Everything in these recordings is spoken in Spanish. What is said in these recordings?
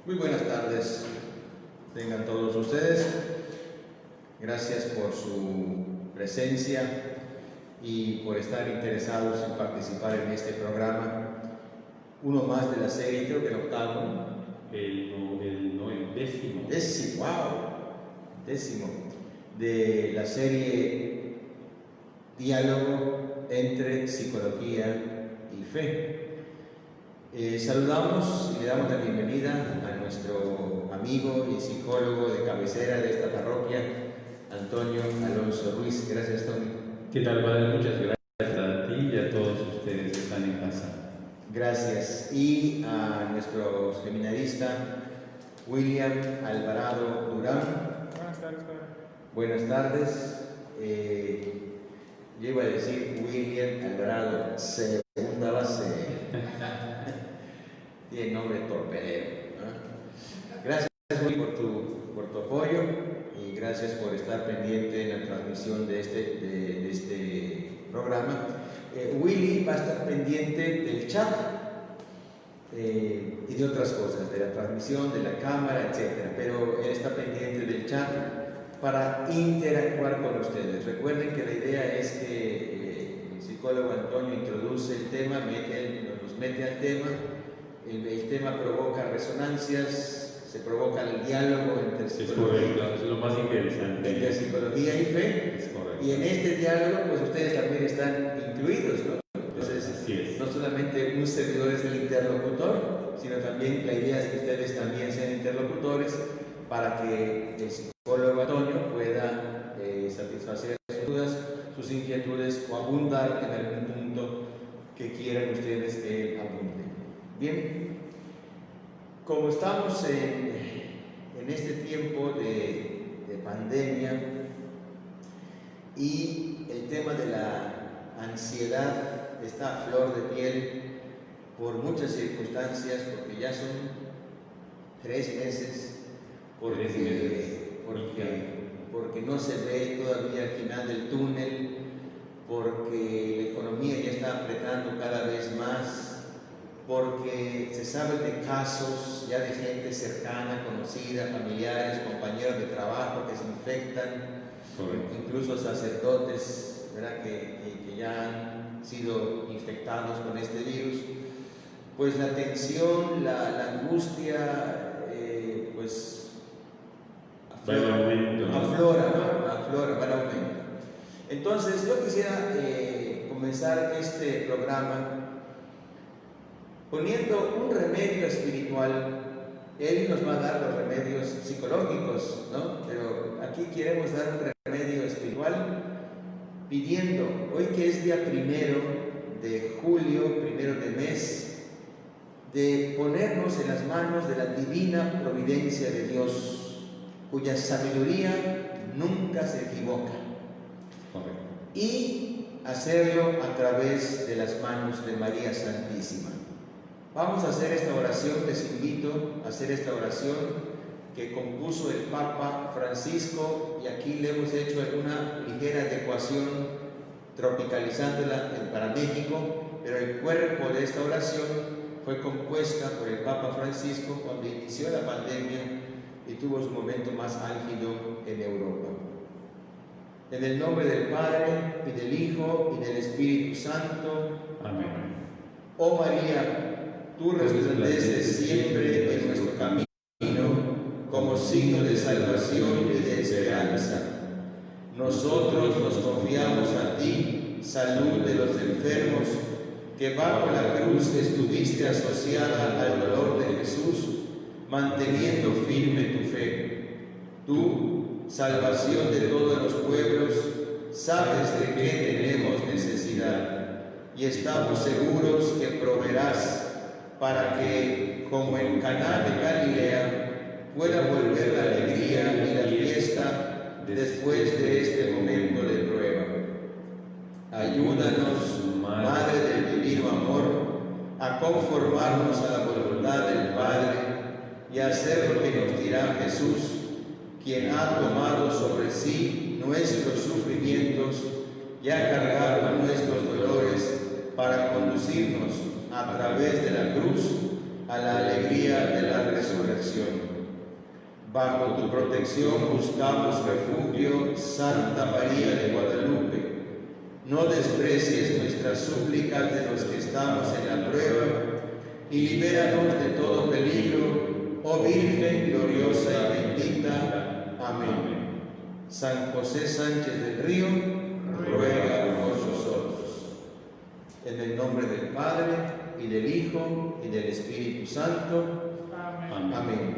Muy buenas tardes, tengan todos ustedes. Gracias por su presencia y por estar interesados en participar en este programa. Uno más de la serie, creo que el octavo. El décimo. Décimo. De la serie Diálogo entre Psicología y Fe. Saludamos y le damos la bienvenida a nuestro amigo y psicólogo de cabecera de esta parroquia, Antonio Alonso Ruiz. Gracias, Tony. ¿Qué tal, padre? Muchas gracias a ti y a todos ustedes que están en casa. Gracias. Y a nuestro seminarista, William Alvarado Durán. Buenas tardes, padre. Buenas tardes. Yo iba a decir William Alvarado, segunda base. Tiene nombre torpedero, ¿no? Gracias, Willy, por tu apoyo y gracias por estar pendiente en la transmisión de este programa. Willy va a estar pendiente del chat y de otras cosas, de la transmisión, de la cámara, etc. Pero él está pendiente del chat para interactuar con ustedes. Recuerden que la idea es que el psicólogo Antonio introduce el tema, nos mete al tema. El tema provoca resonancias, se provoca el diálogo entre psicología, es correcto, es lo más interesante. Entre psicología y fe. Es correcto. Y en este diálogo, pues ustedes también están incluidos, ¿no? Entonces, así es. No solamente un servidor es el interlocutor, sino también la idea es que ustedes también sean interlocutores para que el psicólogo Antonio pueda satisfacer sus dudas, sus inquietudes o abundar en algún punto que quieran ustedes que él abunde. Bien, como estamos en este tiempo de pandemia y el tema de la ansiedad está a flor de piel por muchas circunstancias, porque ya son 3 meses, porque no se ve todavía el final del túnel, porque la economía ya está apretando cada vez más, porque se sabe de casos ya de gente cercana, conocida, familiares, compañeros de trabajo que se infectan, incluso sacerdotes, ¿verdad? Que ya han sido infectados con este virus. Pues la tensión, la angustia, pues aflora, va en aumento. Entonces yo quisiera comenzar este programa poniendo un remedio espiritual. Él nos va a dar los remedios psicológicos, ¿no? Pero aquí queremos dar un remedio espiritual pidiendo, hoy que es día 1 de julio, 1 de mes, de ponernos en las manos de la divina providencia de Dios, cuya sabiduría nunca se equivoca. Y hacerlo a través de las manos de María Santísima. Vamos a hacer esta oración, les invito a hacer esta oración que compuso el Papa Francisco, y aquí le hemos hecho una ligera adecuación tropicalizándola para México, pero el cuerpo de esta oración fue compuesta por el Papa Francisco cuando inició la pandemia y tuvo su momento más álgido en Europa. En el nombre del Padre, y del Hijo, y del Espíritu Santo. Amén. Oh María, tú resplandeces siempre en nuestro camino como signo de salvación y de esperanza. Nosotros nos confiamos a ti, salud de los enfermos, que bajo la cruz estuviste asociada al dolor de Jesús, manteniendo firme tu fe. Tú, salvación de todos los pueblos, sabes de qué tenemos necesidad, y estamos seguros que proveerás para que, como en Caná de Galilea, pueda volver la alegría y la fiesta después de este momento de prueba. Ayúdanos, Madre del Divino Amor, a conformarnos a la voluntad del Padre y a hacer lo que nos dirá Jesús, quien ha tomado sobre sí nuestros sufrimientos y ha cargado nuestros dolores para conducirnos a través de la cruz a la alegría de la resurrección. Bajo tu protección buscamos refugio, Santa María de Guadalupe. No desprecies nuestras súplicas de los que estamos en la prueba y libéranos de todo peligro, oh Virgen gloriosa y bendita. Amén. San José Sánchez del Río, ruega por nosotros. En el nombre del Padre, y del Hijo, y del Espíritu Santo. Amén. Amén.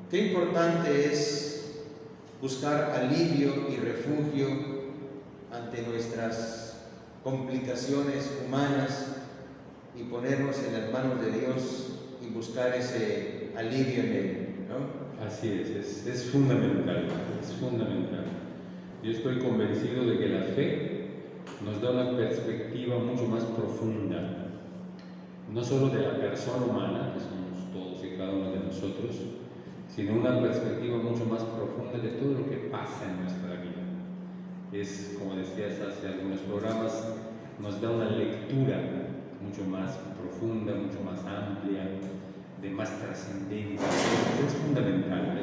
Qué importante es buscar alivio y refugio ante nuestras complicaciones humanas y ponernos en las manos de Dios y buscar ese alivio en Él, ¿no? Así es fundamental, es fundamental. Yo estoy convencido de que la fe nos da una perspectiva mucho más profunda, no solo de la persona humana, que somos todos y cada uno de nosotros, sino una perspectiva mucho más profunda de todo lo que pasa en nuestra vida. Es, como decías hace algunos programas, nos da una lectura mucho más profunda, mucho más amplia, de más trascendencia. Es fundamental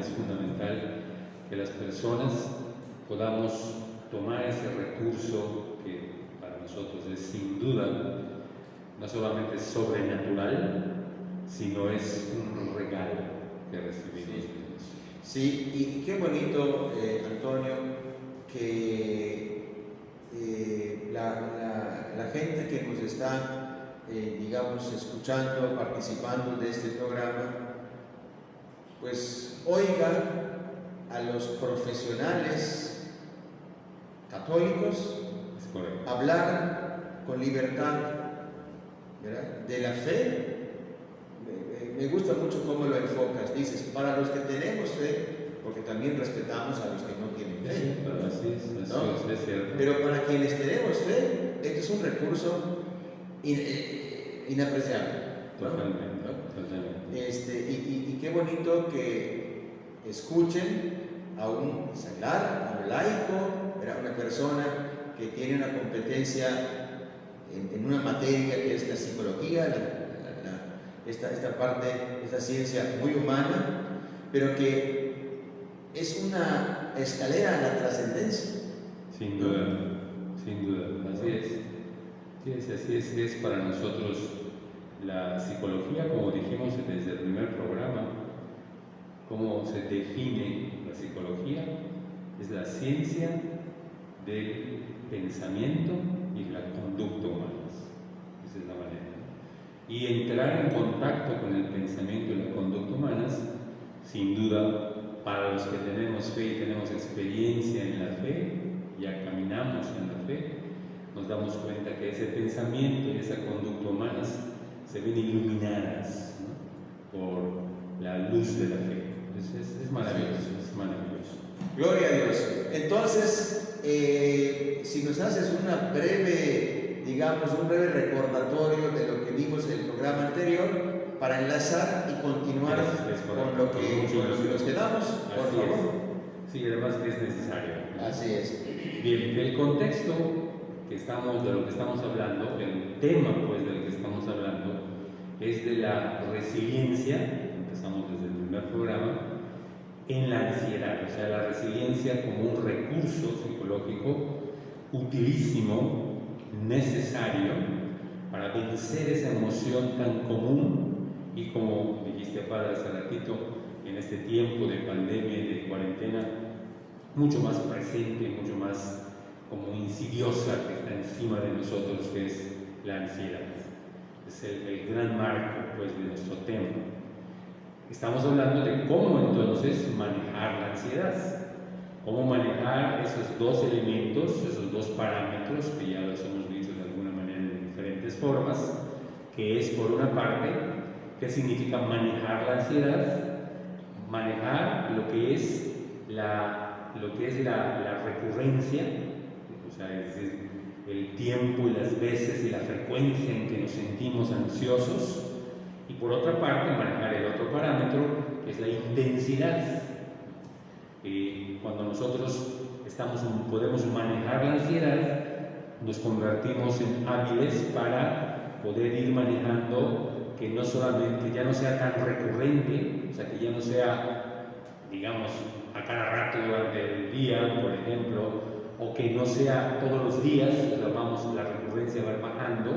que las personas podamos tomar ese recurso que para nosotros es sin duda no solamente sobrenatural, sino es un regalo que recibimos. Sí, y qué bonito, Antonio, que la gente que nos está, digamos, escuchando, participando de este programa, pues oiga a los profesionales católicos hablar con libertad, ¿verdad?, de la fe. Me gusta mucho cómo lo enfocas. Dices, para los que tenemos fe, porque también respetamos a los que no tienen fe. Sí, ¿no? Es cierto. Pero para quienes tenemos fe, este es un recurso inapreciable. Totalmente. Y qué bonito que escuchen a un seglar, a un laico, a una persona que tiene una competencia en una materia que es la psicología, esta parte, esta ciencia muy humana, pero que es una escalera a la trascendencia. Sin duda, así es para nosotros la psicología, como dijimos desde el primer programa. ¿Cómo se define la psicología? Es la ciencia del pensamiento y la conducta humanas. Esa es la manera. Y entrar en contacto con el pensamiento y la conducta humanas, sin duda, para los que tenemos fe y tenemos experiencia en la fe, ya caminamos en la fe, nos damos cuenta que ese pensamiento y esa conducta humanas se ven iluminadas, ¿no?, por la luz de la fe. Es maravilloso, es maravilloso. Gloria a Dios. Entonces, si nos haces una breve, digamos, un breve recordatorio de lo que vimos en el programa anterior, para enlazar y continuar con lo que nos quedamos, por favor. Sí, además que es necesario. Así es. Bien, el contexto de lo que estamos hablando, el tema pues del que estamos hablando, es de la resiliencia, empezamos desde el primer programa, en la ansiedad, o sea, la resiliencia como un recurso psicológico utilísimo, necesario para vencer esa emoción tan común y, como dijiste, Padre, hace ratito, en este tiempo de pandemia y de cuarentena, mucho más presente, mucho más como insidiosa, que está encima de nosotros, que es la ansiedad. Es el gran marco pues de nuestro tema. Estamos hablando de cómo entonces manejar la ansiedad, cómo manejar esos dos elementos, esos dos parámetros que ya los hemos visto de alguna manera en diferentes formas, que es, por una parte, qué significa manejar la ansiedad, manejar lo que es la recurrencia, o sea, es decir, el tiempo y las veces y la frecuencia en que nos sentimos ansiosos, y por otra parte manejar el otro parámetro, que es la intensidad. Cuando nosotros podemos manejar la ansiedad, nos convertimos en hábiles para poder ir manejando que no solamente, que ya no sea tan recurrente, o sea, que ya no sea, digamos, a cada rato durante el día, por ejemplo, o que no sea todos los días, o sea, la recurrencia va bajando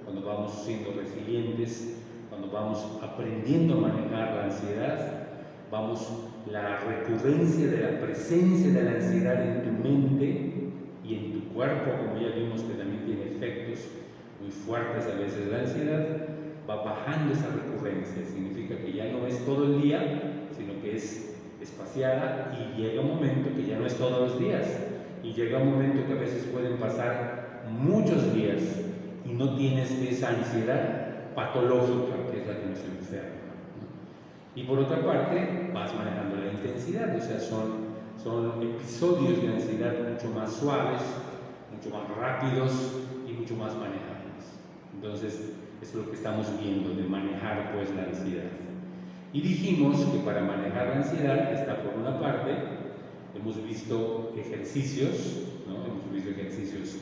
cuando vamos siendo resilientes, cuando vamos aprendiendo a manejar la ansiedad, la recurrencia de la presencia de la ansiedad en tu mente y en tu cuerpo, como ya vimos que también tiene efectos muy fuertes a veces la ansiedad, va bajando esa recurrencia. Significa que ya no es todo el día, sino que es espaciada, y llega un momento que ya no es todos los días, y llega un momento que a veces pueden pasar muchos días y no tienes esa ansiedad patológica que es la que nos enferma. Y por otra parte, vas manejando la intensidad, o sea, son episodios de ansiedad mucho más suaves, mucho más rápidos y mucho más manejables. Entonces, eso es lo que estamos viendo, de manejar pues la ansiedad. Y dijimos que para manejar la ansiedad está, por una parte, hemos visto ejercicios, ¿no? Hemos visto ejercicios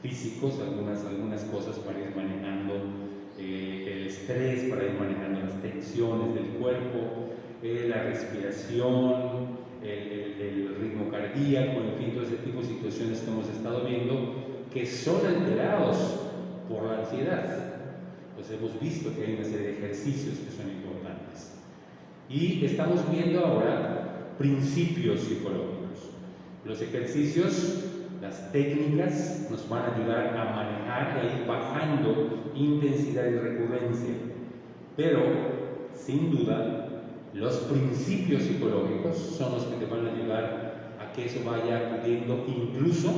físicos, algunas cosas para ir manejando el estrés, para ir manejando las tensiones del cuerpo, la respiración, el ritmo cardíaco, en fin, todo ese tipo de situaciones que hemos estado viendo que son alterados por la ansiedad. Pues hemos visto que hay una serie de ejercicios que son importantes. Y estamos viendo ahora principios psicológicos. Los ejercicios, las técnicas nos van a ayudar a manejar y a ir bajando intensidad y recurrencia. Pero, sin duda, los principios psicológicos son los que te van a ayudar a que eso vaya acudiendo incluso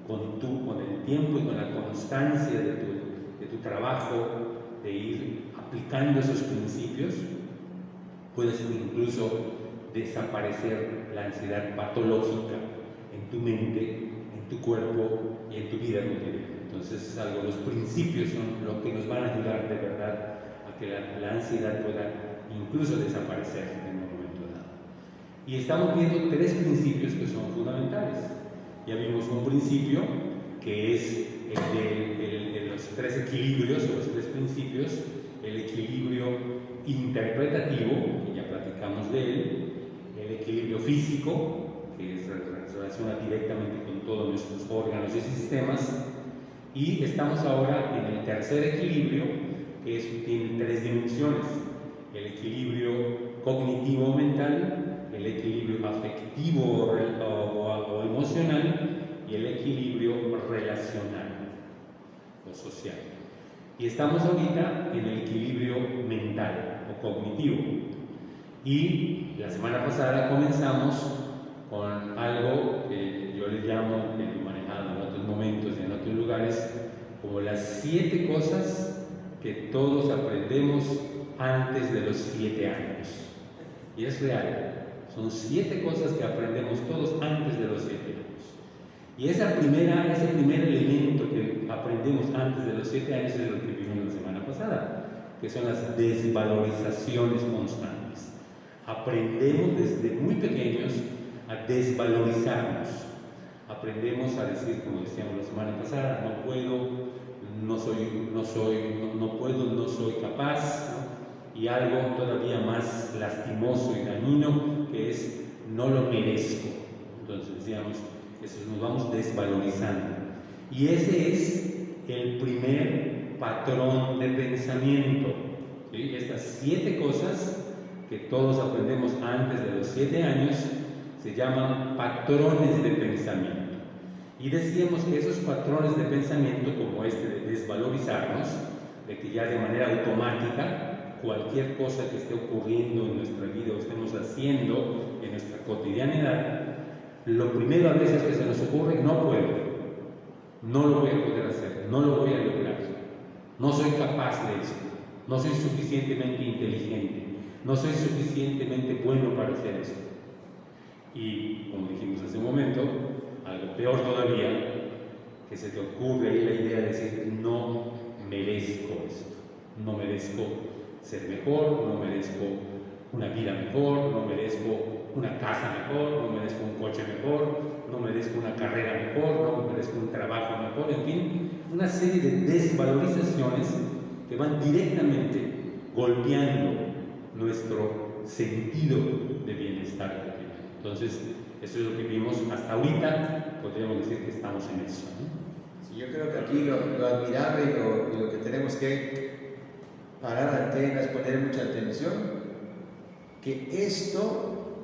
con el tiempo y con la constancia de tu trabajo, de ir aplicando esos principios. Puedes incluso desaparecer la ansiedad patológica en tu mente, en tu cuerpo y en tu vida cotidiana. Entonces, los principios son lo que nos van a ayudar de verdad a que la ansiedad pueda incluso desaparecer en un momento dado. Y estamos viendo tres principios que son fundamentales. Ya vimos un principio que es el de los tres equilibrios, o los tres principios: el equilibrio interpretativo, que ya platicamos de él; el equilibrio físico, que se relaciona directamente con todos nuestros órganos y sistemas; y estamos ahora en el tercer equilibrio, que tiene tres dimensiones: el equilibrio cognitivo-mental, el equilibrio afectivo o emocional, y el equilibrio relacional o social. Y estamos ahorita en el equilibrio mental o cognitivo. Y la semana pasada comenzamos con algo que yo le llamo, que he manejado en otros momentos y en otros lugares, como las 7 cosas que todos aprendemos antes de los 7 años. Y es real. Son 7 cosas que aprendemos todos antes de los 7 años. Y ese primer elemento que aprendemos antes de los 7 años es lo que vimos la semana pasada, que son las desvalorizaciones constantes. Aprendemos desde muy pequeños a desvalorizarnos. Aprendemos a decir, como decíamos la semana pasada, no puedo, no soy capaz, ¿no? Y algo todavía más lastimoso y dañino, que es no lo merezco. Entonces decíamos, eso nos vamos desvalorizando. Y ese es el primer patrón de pensamiento, ¿sí? Estas 7 cosas que todos aprendemos antes de los 7 años se llaman patrones de pensamiento. Y decíamos que esos patrones de pensamiento, como este de desvalorizarnos, de que ya de manera automática cualquier cosa que esté ocurriendo en nuestra vida o estemos haciendo en nuestra cotidianidad, lo primero a veces que se nos ocurre: no puedo, no lo voy a poder hacer, no lo voy a lograr, no soy capaz de eso, no soy suficientemente inteligente, no soy suficientemente bueno para hacer eso. Y como dijimos hace un momento, algo peor todavía, que se te ocurre ahí la idea de decir: no merezco esto, no merezco ser mejor, no merezco una vida mejor, no merezco una casa mejor, no merezco un coche mejor, no merezco una carrera mejor, no merezco un trabajo mejor, en fin, una serie de desvalorizaciones que van directamente golpeando nuestro sentido de bienestar. Entonces, eso es lo que vimos hasta ahorita, podríamos decir que estamos en eso, ¿no? Sí, yo creo que aquí lo admirable y lo que tenemos que parar antenas, poner mucha atención, que esto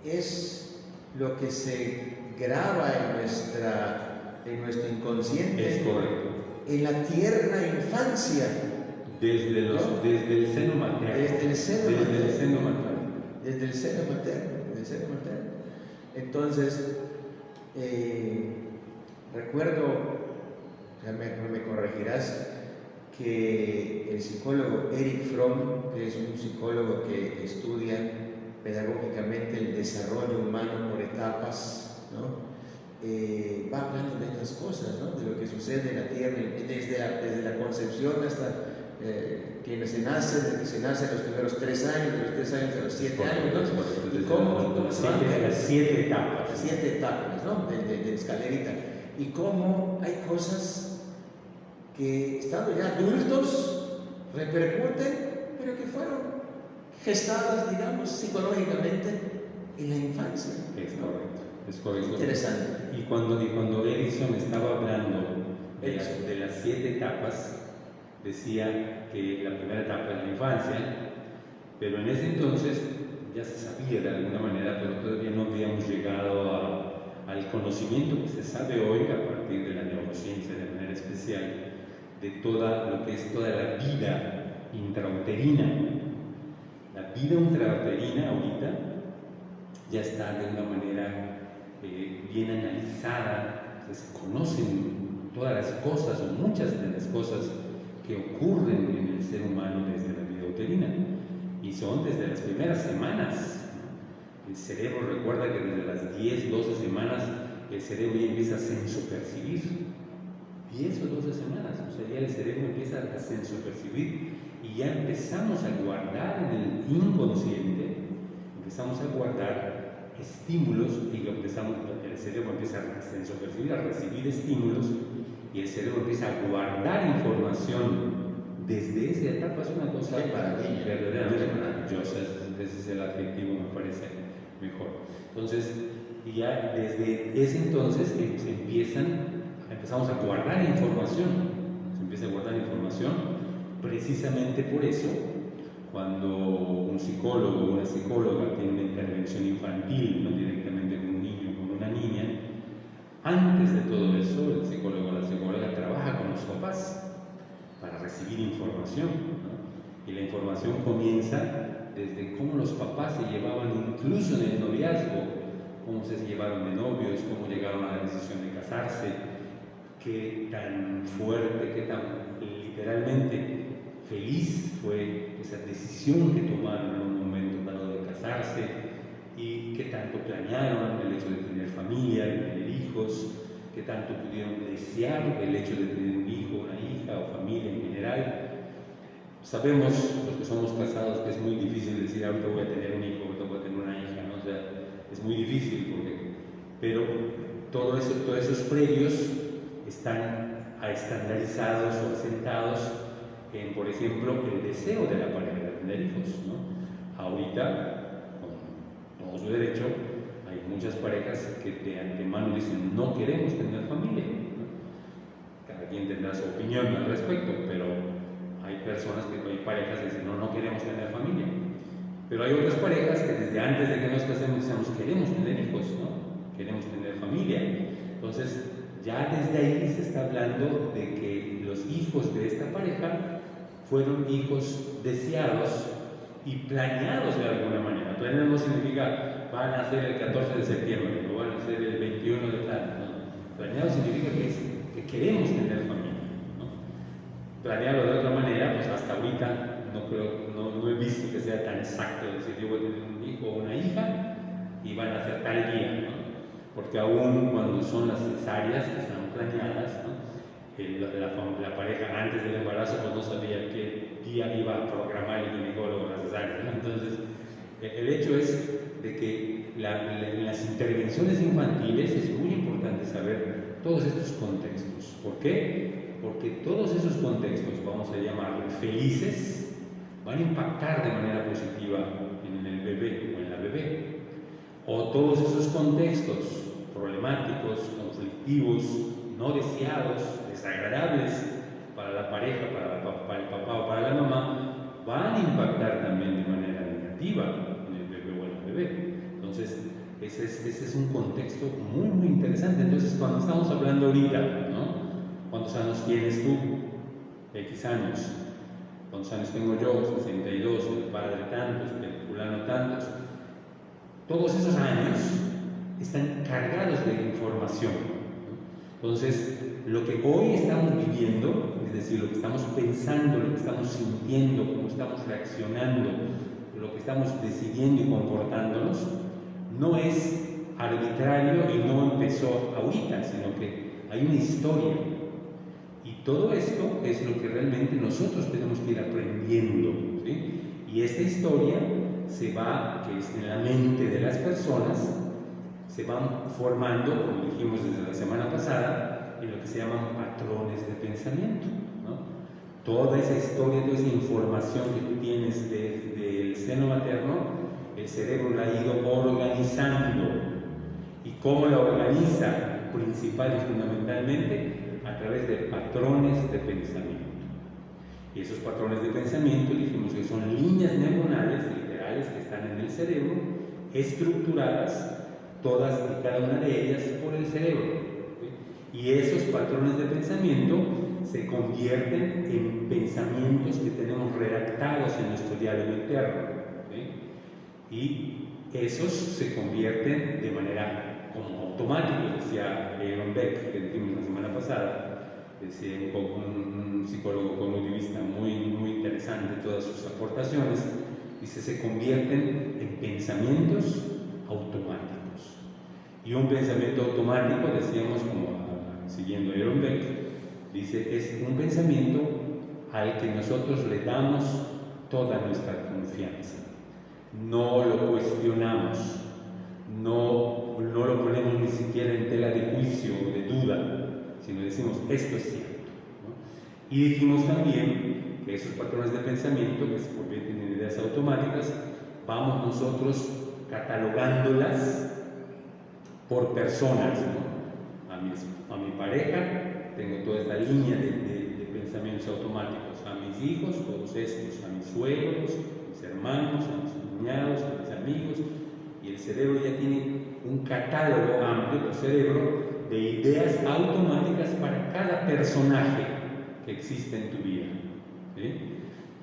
es lo que se graba en nuestro inconsciente. Es correcto. En la tierna infancia. Desde el seno materno. Desde el seno materno. Desde el seno materno. Entonces, recuerdo, ya me corregirás, que el psicólogo Erich Fromm, que es un psicólogo que estudia pedagógicamente el desarrollo humano por etapas, ¿no? Va hablando de estas cosas, ¿no? De lo que sucede en la tierra, desde la concepción hasta que se nace, desde que se nace a los primeros 3 años, de los 3 años a los 7 años, ¿no? Y cómo se van las 7 etapas. Las 7 etapas, ¿no? De escalerita. Y cómo hay cosas que, estando ya adultos, repercuten, pero que fueron gestadas, digamos, psicológicamente en la infancia. Es correcto. Interesante. Y cuando Erickson estaba hablando de las 7 etapas, decía que la primera etapa es la infancia, pero en ese entonces ya se sabía de alguna manera, pero todavía no habíamos llegado al conocimiento que se sabe hoy a partir de la neurociencia de manera especial, de toda lo que es toda la vida intrauterina. La vida intrauterina ahorita ya está de una manera bien analizada, se conocen todas las cosas o muchas de las cosas que ocurren en el ser humano desde la vida uterina, y son desde las primeras semanas. El cerebro, recuerda que desde las 10, 12 semanas el cerebro ya empieza a sensopercibir. 10 o 12 semanas, o sea, ya el cerebro empieza a sensopercibir y ya empezamos a guardar en el inconsciente, empezamos a guardar estímulos y el cerebro empieza a sensopercibir, a recibir estímulos, y el cerebro empieza a guardar información desde esa etapa. Es una cosa verdaderamente maravillosa. Ese es el adjetivo, me parece mejor. Entonces, ya desde ese entonces empezamos a guardar información. Se empieza a guardar información. Precisamente por eso, cuando un psicólogo o una psicóloga tiene una intervención infantil, no directamente con un niño o con una niña, antes de todo eso, el psicólogo o la psicóloga trabaja con los papás para recibir información, ¿no? Y la información comienza desde cómo los papás se llevaban incluso en el noviazgo, cómo se llevaron de novios, cómo llegaron a la decisión de casarse, qué tan fuerte, qué tan literalmente feliz fue esa decisión que tomaron en un momento dado de casarse, y qué tanto planearon el hecho de tener familia, de tener hijos, qué tanto pudieron desear el hecho de tener un hijo, una hija o familia en general. Sabemos, los que somos casados, que es muy difícil decir ahorita voy a tener un hijo, ahorita voy a tener una hija, ¿no? O sea, es muy difícil, pero todos esos previos están estandarizados o asentados en, por ejemplo, el deseo de la pareja de tener hijos, ¿no? Ahorita, con todo su derecho, hay muchas parejas que de antemano dicen no queremos tener familia, ¿no? Cada quien tendrá su opinión al respecto, pero hay parejas que dicen no queremos tener familia. Pero hay otras parejas que desde antes de que nos casemos decimos queremos tener hijos, ¿no? Queremos tener familia. Entonces, ya desde ahí se está hablando de que los hijos de esta pareja fueron hijos deseados y planeados de alguna manera. Planeados no significa van a ser el 14 de septiembre o van a ser el 21 de tal, ¿no? Planeado significa que queremos tener familia, ¿no? Planearlo de otra manera, pues hasta ahorita no he visto que sea tan exacto decir yo voy a tener un hijo o una hija y van a ser tal día, ¿no? Porque aún cuando son las cesáreas que están planeadas, ¿no? La pareja antes del embarazo pues no sabía qué día iba a programar el ginecólogo la cesárea, ¿no? Entonces el hecho es de que en las intervenciones infantiles es muy importante saber todos estos contextos. ¿Por qué? Porque todos esos contextos, vamos a llamarlos felices, van a impactar de manera positiva en el bebé o en la bebé. O todos esos contextos problemáticos, conflictivos, no deseados, desagradables para la pareja, para el papá o para la mamá, van a impactar también de manera negativa en el bebé o en la bebé. Entonces, ese es un contexto muy, muy interesante. Entonces, cuando estamos hablando ahorita, ¿no? ¿Cuántos años tienes tú? X años. ¿Cuántos años tengo yo? 62, el padre tantos, el fulano tantos. Todos esos años están cargados de información, ¿no? Entonces, lo que hoy estamos viviendo, es decir, lo que estamos pensando, lo que estamos sintiendo, cómo estamos reaccionando, lo que estamos decidiendo y comportándonos, no es arbitrario y no empezó ahorita, sino que hay una historia. Y todo esto es lo que realmente nosotros tenemos que ir aprendiendo, ¿sí? Y esta historia que es en la mente de las personas, se van formando, como dijimos desde la semana pasada, en lo que se llaman patrones de pensamiento, ¿no? Toda esa historia, toda esa información que tú tienes del seno materno, el cerebro la ha ido organizando. ¿Y cómo la organiza? Principal y fundamentalmente a través de patrones de pensamiento. Y esos patrones de pensamiento dijimos que son líneas neuronales literales que están en el cerebro, estructuradas, todas y cada una de ellas por el cerebro. Y esos patrones de pensamiento se convierten en pensamientos que tenemos redactados en nuestro diálogo interno. Y esos se convierten de manera como automática, decía Aaron Beck, que dijimos la semana pasada, decía un psicólogo cognitivista muy, muy interesante, todas sus aportaciones, dice, se convierten en pensamientos automáticos. Y un pensamiento automático, decíamos, como siguiendo a Aaron Beck, dice, es un pensamiento al que nosotros le damos toda nuestra confianza. No lo cuestionamos, no lo ponemos ni siquiera en tela de juicio o de duda, sino decimos, esto es cierto, ¿no? Y dijimos también que esos patrones de pensamiento que se convierten en ideas automáticas, vamos nosotros catalogándolas por personas, ¿no? A mi pareja tengo toda esta línea de pensamientos automáticos, a mis hijos, todos estos, a mis suegros, a mis hermanos, a mis cuñados, a mis amigos, y el cerebro ya tiene un catálogo amplio del cerebro de ideas automáticas para cada personaje que existe en tu vida, ¿sí?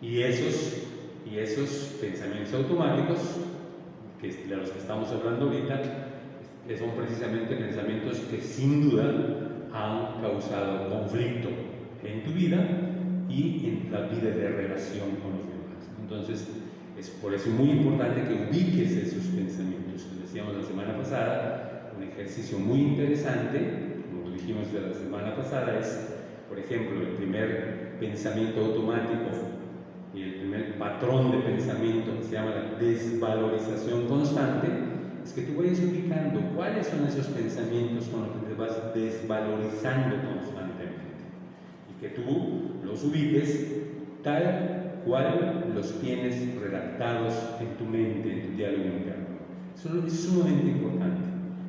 Y esos pensamientos automáticos, de los que estamos hablando ahorita, que son precisamente pensamientos que sin duda han causado conflicto en tu vida y en la vida de relación con los demás. Entonces, es por eso muy importante que ubiques esos pensamientos. Decíamos la semana pasada, un ejercicio muy interesante, como lo dijimos de la semana pasada, es, por ejemplo, el primer pensamiento automático y el primer patrón de pensamiento que se llama la desvalorización constante, es que tú vayas ubicando cuáles son esos pensamientos con los que te vas desvalorizando constantemente y que tú los ubiques tal cual los tienes redactados en tu mente, en tu diálogo interno. Eso es sumamente importante,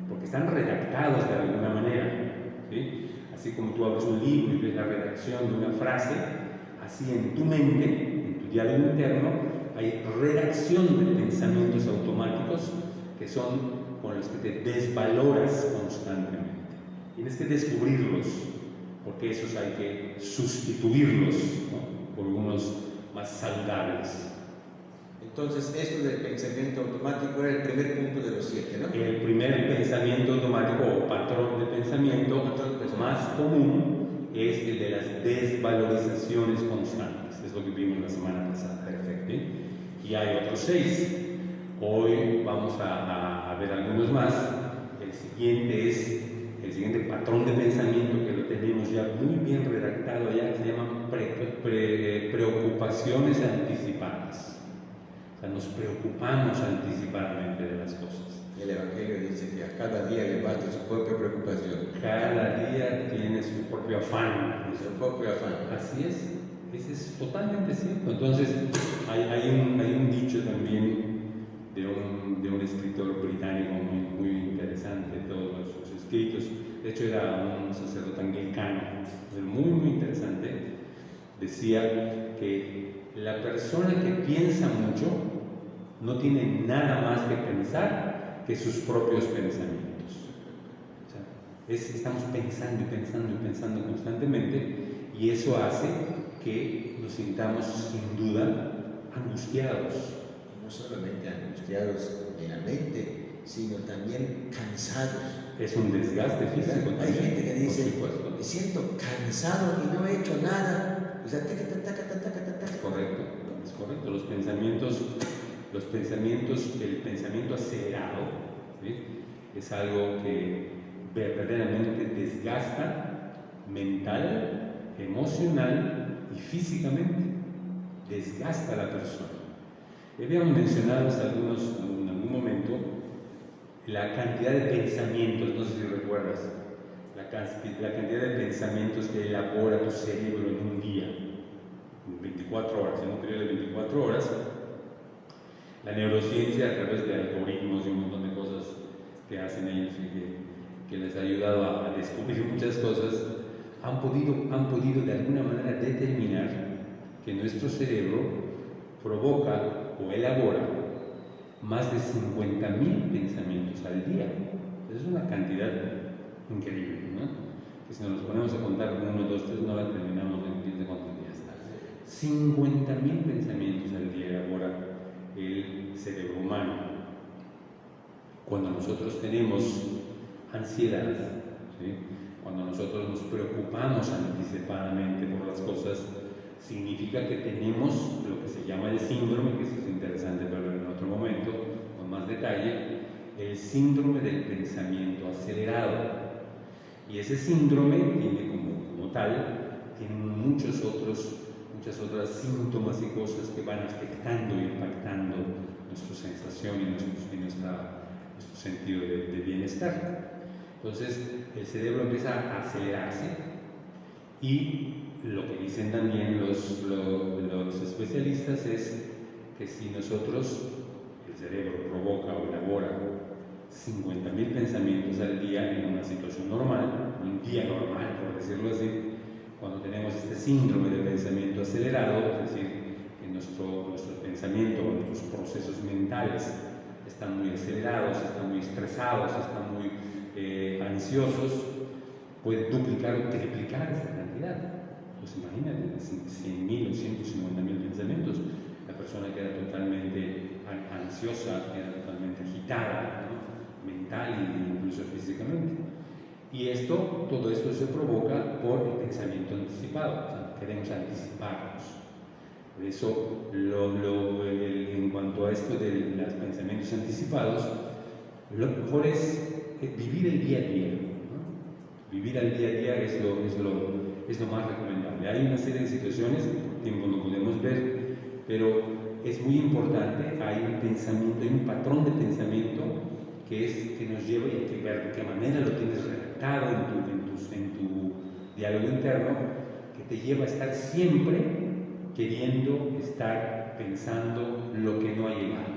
porque están redactados de alguna manera, ¿sí? Así como tú abres un libro y ves la redacción de una frase, así en tu mente, en tu diálogo interno, hay redacción de pensamientos automáticos que son con los que te desvaloras constantemente. Tienes que descubrirlos, porque esos hay que sustituirlos, ¿no? Por unos más saludables. Entonces, esto del pensamiento automático era el primer punto de los 7, ¿no? El primer pensamiento automático o patrón de pensamiento más común es el de las desvalorizaciones constantes. Es lo que vimos la semana pasada. Perfecto. ¿Sí? Y hay otros 6. Hoy vamos a ver algunos más. El siguiente patrón de pensamiento que lo tenemos ya muy bien redactado allá, que se llama preocupaciones anticipadas. O sea, nos preocupamos anticipadamente de las cosas. El Evangelio dice que a cada día le basta su propia preocupación. Cada día tiene su propio afán. Su propio afán. Así es. Ese es totalmente cierto. Entonces, hay un dicho también de un escritor británico muy interesante, todos sus escritos. De hecho, era un sacerdote anglicano, muy interesante. Decía que la persona que piensa mucho no tiene nada más que pensar que sus propios pensamientos. O sea, estamos pensando y pensando y pensando constantemente, y eso hace que nos sintamos sin duda angustiados. Y no solamente angustiados en la mente, sino también cansados. Es un desgaste físico. Hay gente que dice, me siento cansado y no he hecho nada. O sea, Correcto, es correcto. Los pensamientos, el pensamiento acelerado, ¿sí? Es algo que verdaderamente desgasta mental, emocional y físicamente. Desgasta a la persona. Habíamos mencionado en algún momento la cantidad de pensamientos, no sé si recuerdas, la cantidad de pensamientos que elabora tu cerebro en un día, en 24 horas, en un periodo de 24 horas. La neurociencia, a través de algoritmos y un montón de cosas que hacen ellos y que les ha ayudado a descubrir muchas cosas, han podido de alguna manera determinar que nuestro cerebro provoca o elabora más de 50.000 pensamientos al día. Es una cantidad increíble, ¿no? Que si nos los ponemos a contar 1, 2, 3, no la terminamos en 15 cuántos días. 50.000 pensamientos al día elabora el cerebro humano. Cuando nosotros tenemos ansiedad, ¿sí? Cuando nosotros nos preocupamos anticipadamente por las cosas, significa que tenemos lo que se llama el síndrome, que eso es interesante verlo en otro momento, con más detalle, el síndrome del pensamiento acelerado. Y ese síndrome tiene como tal, tiene muchas otras síntomas y cosas que van afectando y impactando nuestra sensación y nuestro sentido de bienestar. Entonces, el cerebro empieza a acelerarse y lo que dicen también los especialistas es que si nosotros, el cerebro provoca o elabora 50.000 pensamientos al día en una situación normal, un día normal, por decirlo así, cuando tenemos este síndrome de pensamiento acelerado, es decir, que nuestro pensamiento, nuestros procesos mentales están muy acelerados, están muy estresados, están muy ansiosos, puede duplicar o triplicar esta cantidad. Pues imagínate, 100.000 o 150.000 pensamientos, la persona queda totalmente ansiosa, queda totalmente agitada, ¿no? Mental e incluso físicamente. Y todo esto se provoca por el pensamiento anticipado, o sea, queremos anticiparnos. Por eso, en cuanto a esto de los pensamientos anticipados, lo mejor es vivir el día a día, ¿no? Vivir el día a día es lo más recomendable. Hay una serie de situaciones, por tiempo no podemos ver, pero es muy importante, hay un pensamiento, hay un patrón de pensamiento que nos lleva, y hay que ver de qué manera lo tienes redactado en tu diálogo interno, que te lleva a estar siempre queriendo estar pensando lo que no ha llegado,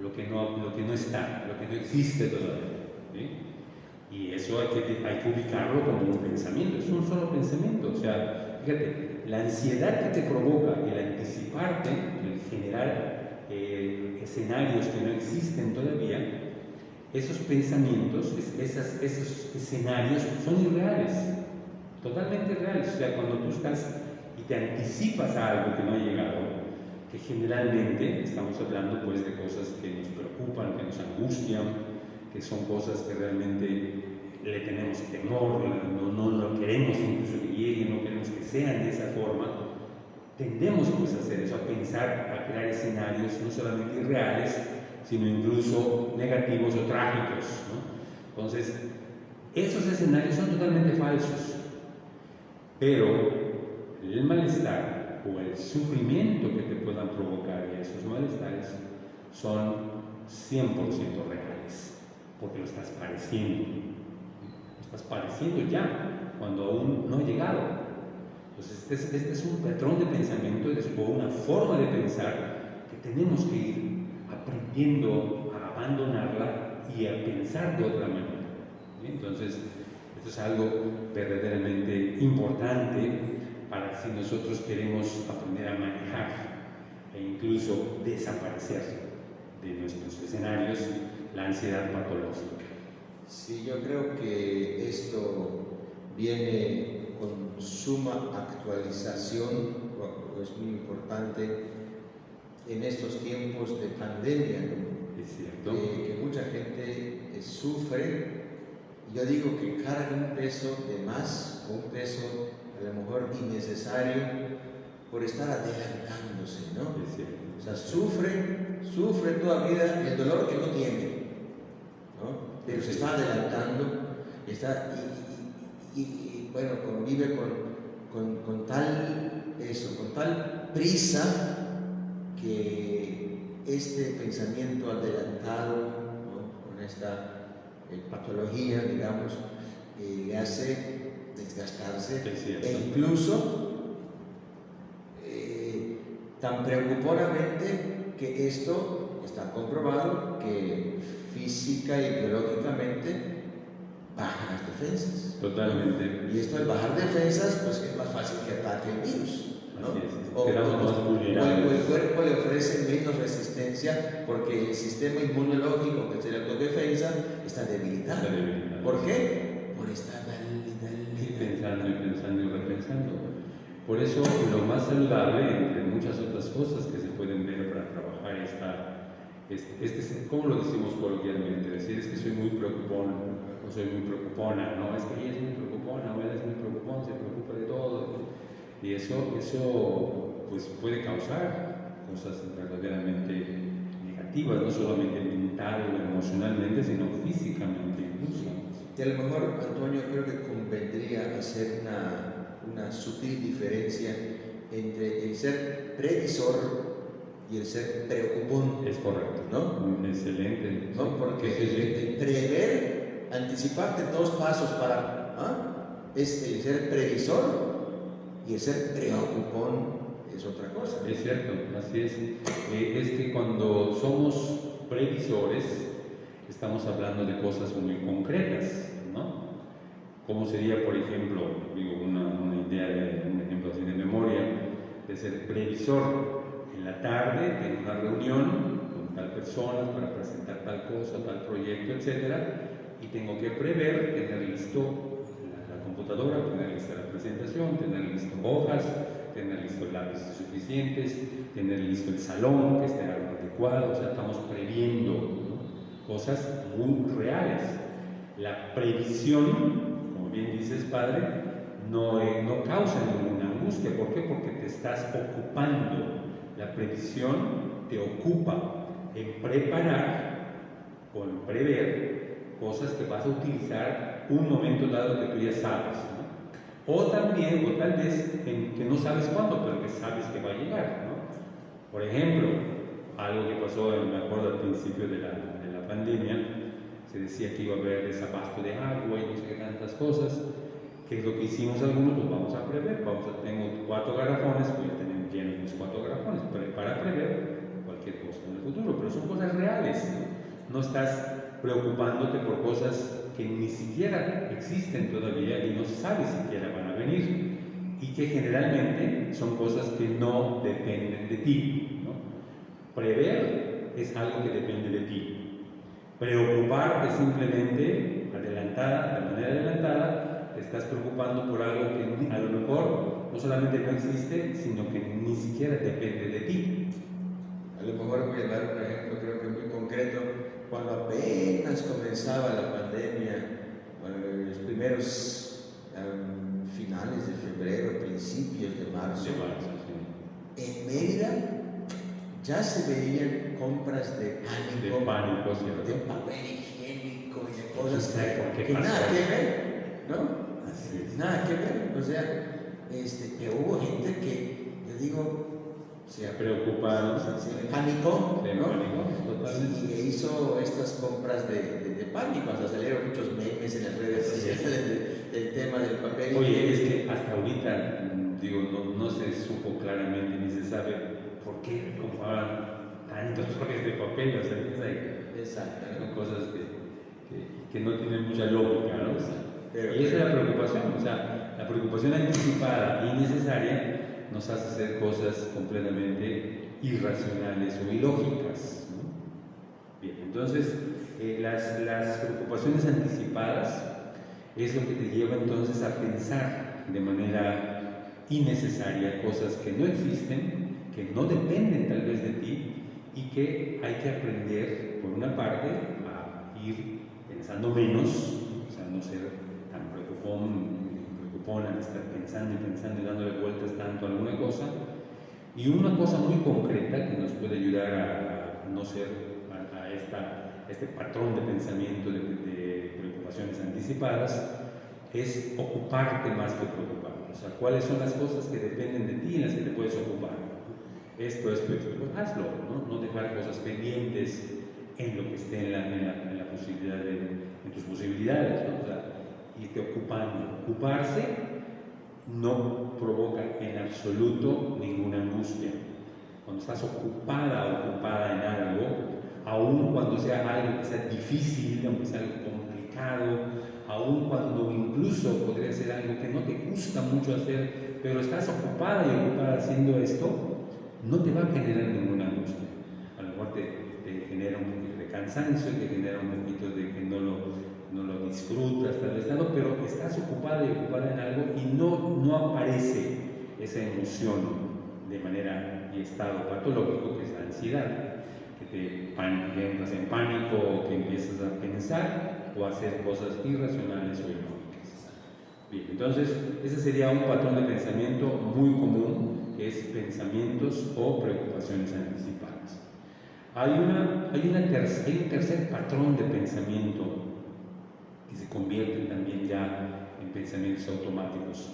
lo que no está, lo que no existe todavía, ¿sí? Y eso hay que ubicarlo como un pensamiento, es un solo pensamiento. O sea, fíjate, la ansiedad que te provoca el anticiparte, el generar escenarios que no existen todavía, esos pensamientos, esos escenarios son irreales, totalmente irreales. O sea, cuando tú estás y te anticipas a algo que no ha llegado, que generalmente estamos hablando pues de cosas que nos preocupan, que nos angustian, que son cosas que realmente le tenemos temor, no lo queremos incluso que lleguen, no queremos que sean de esa forma, tendemos pues a hacer eso, a pensar, a crear escenarios no solamente irreales, sino incluso negativos o trágicos, ¿no? Entonces, esos escenarios son totalmente falsos, pero el malestar o el sufrimiento que te puedan provocar esos malestares son 100% reales, porque lo estás padeciendo ya, cuando aún no ha llegado. Entonces, este es un patrón de pensamiento o una forma de pensar que tenemos que ir aprendiendo a abandonarla y a pensar de otra manera. ¿Sí? Entonces, esto es algo verdaderamente importante para si nosotros queremos aprender a manejar e incluso desaparecer de nuestros escenarios la ansiedad patológica. Sí, yo creo que esto viene con suma actualización, es muy importante en estos tiempos de pandemia, ¿no? Es cierto. Que mucha gente sufre. Yo digo que carga un peso de más, un peso a lo mejor innecesario por estar adelantándose, ¿no? Es cierto. O sea, sufre toda vida el dolor que no tiene, ¿no? Pero se está adelantando, y bueno, convive con tal prisa que este pensamiento adelantado, ¿no? Con esta patología, digamos, le hace desgastarse e incluso tan preocuponamente que esto está comprobado que física y biológicamente bajan las defensas. Totalmente. Y esto al bajar defensas, pues es más fácil que ataque el virus, ¿no? O el cuerpo le ofrece menos resistencia porque el sistema inmunológico, que es la autodefensa, está debilitado. ¿Por qué? Por estar pensando y repensando. Por eso lo más saludable, entre muchas otras cosas que se pueden ver para trabajar ¿cómo lo decimos coloquialmente? Decir es que soy muy preocupón o soy muy preocupona, no, es que ella es muy preocupona o él es muy preocupón, se preocupa de todo. Y eso pues puede causar cosas verdaderamente negativas, no solamente mental o emocionalmente, sino físicamente incluso. Y a lo mejor, Antonio, creo que convendría hacer una sutil diferencia entre el ser previsor y el ser preocupón. Es correcto, ¿no? Excelente. ¿No? Porque el prever, anticiparte 2 pasos es el ser previsor, y el ser preocupón es otra cosa. Es cierto, así es. Es que cuando somos previsores, estamos hablando de cosas muy concretas, ¿no? Como sería, por ejemplo, digo, una idea, un ejemplo así de memoria, de ser previsor. En la tarde tengo una reunión con tal persona para presentar tal cosa, tal proyecto, etc. Y tengo que prever, tener listo la computadora, tener lista la presentación, tener listo hojas, tener listo lápices suficientes, tener listo el salón, que esté adecuado. O sea, estamos previendo, ¿no? Cosas muy reales. La previsión, como bien dices, padre, no causa ninguna angustia. ¿Por qué? Porque te estás ocupando. La previsión te ocupa en preparar o en prever cosas que vas a utilizar un momento dado que tú ya sabes, ¿no? O también, o tal vez en que no sabes cuándo, pero que sabes que va a llegar, ¿no? Por ejemplo, algo que pasó, me acuerdo al principio de la pandemia, se decía que iba a haber desabasto de agua y no sé qué tantas cosas. ¿Qué es lo que hicimos algunos? Pues vamos a prever, tengo 4 garrafones, voy a tener llenos mis 4 garrafones para prever cualquier cosa en el futuro, pero son cosas reales, ¿no? No estás preocupándote por cosas que ni siquiera existen todavía y no sabes siquiera van a venir, y que generalmente son cosas que no dependen de ti, ¿no? Prever es algo que depende de ti. Preocuparte simplemente, de manera adelantada, te estás preocupando por algo que a lo mejor no solamente no existe, sino que ni siquiera depende de ti. A lo mejor voy a dar un ejemplo, creo que muy concreto. Cuando apenas comenzaba la pandemia, los primeros finales de febrero, principios de marzo, sí. En Mérida ya se veían compras de pánico, ¿cierto? de papel higiénico y de cosas que pasó? nada que ver, ¿no? Así es. Nada que ver. O sea, que hubo gente que, yo digo, se preocupados, se pánico, de ¿no? pánico, totalmente. Y hizo estas compras de pánico, hasta salieron muchos memes en las redes sociales del tema del papel. Oye, es que hasta ahorita, digo, no se supo claramente ni se sabe por qué compraban tantos rollos de papel, o sea, Exacto, son cosas que no tienen mucha lógica, ¿no? Pero, y esa es la preocupación, o sea, la preocupación anticipada y innecesaria nos hace hacer cosas completamente irracionales o ilógicas, ¿no? Bien, entonces, las preocupaciones anticipadas es lo que te lleva entonces a pensar de manera innecesaria cosas que no existen, que no dependen tal vez de ti y que hay que aprender, por una parte, a ir pensando menos, o sea, no ser tan preocupona, estar pensando y dándole vueltas tanto a alguna cosa. Y una cosa muy concreta que nos puede ayudar a no ser a este patrón de pensamiento de preocupaciones anticipadas es ocuparte más que preocuparte. O sea, ¿cuáles son las cosas que dependen de ti y en las que te puedes ocupar? Esto, pues hazlo, ¿no? No dejar cosas pendientes en lo que esté en la posibilidad en tus posibilidades, ¿no? O sea, irte ocupando. Ocuparse no provoca en absoluto ninguna angustia. Cuando estás ocupada en algo, aun cuando sea algo que sea difícil, aunque sea algo complicado, aun cuando incluso podría ser algo que no te gusta mucho hacer, pero estás ocupada haciendo esto, no te va a generar ninguna angustia. A lo mejor te genera un poquito de cansancio, te genera un poquito de que no lo disfrutas, tal vez no, pero estás ocupada en algo y no aparece esa emoción de manera y estado patológico que es la ansiedad, que entras en pánico o que empiezas a pensar o a hacer cosas irracionales o ilógicas. Bien, entonces ese sería un patrón de pensamiento muy común, que es pensamientos o preocupaciones anticipadas. Hay un tercer patrón de pensamiento que se convierte también ya en pensamientos automáticos,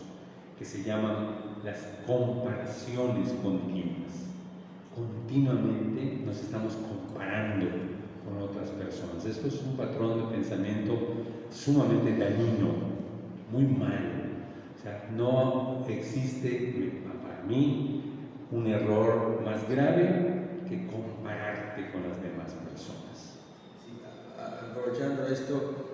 que se llaman las comparaciones continuas. Continuamente nos estamos comparando con otras personas. Esto es un patrón de pensamiento sumamente dañino, muy malo. O sea, no existe para mí un error más grave que compararte con las demás personas. Sí, aprovechando esto,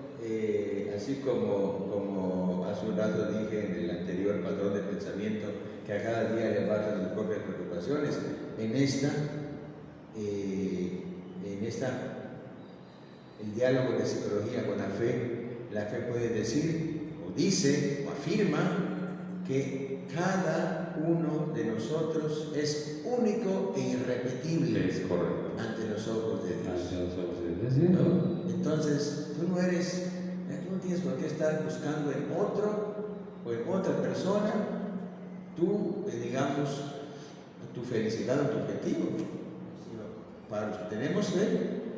así como hace un rato dije en el anterior patrón de pensamiento, que a cada día le bajan sus propias preocupaciones, en esta, el diálogo de psicología con la fe puede decir, o dice, o afirma, que cada uno de nosotros es único e irrepetible ante los ojos de Dios. ¿No? Entonces, tú no tienes por qué estar buscando en otro o en otra persona digamos, tu felicidad o tu objetivo. Para los que tenemos fe,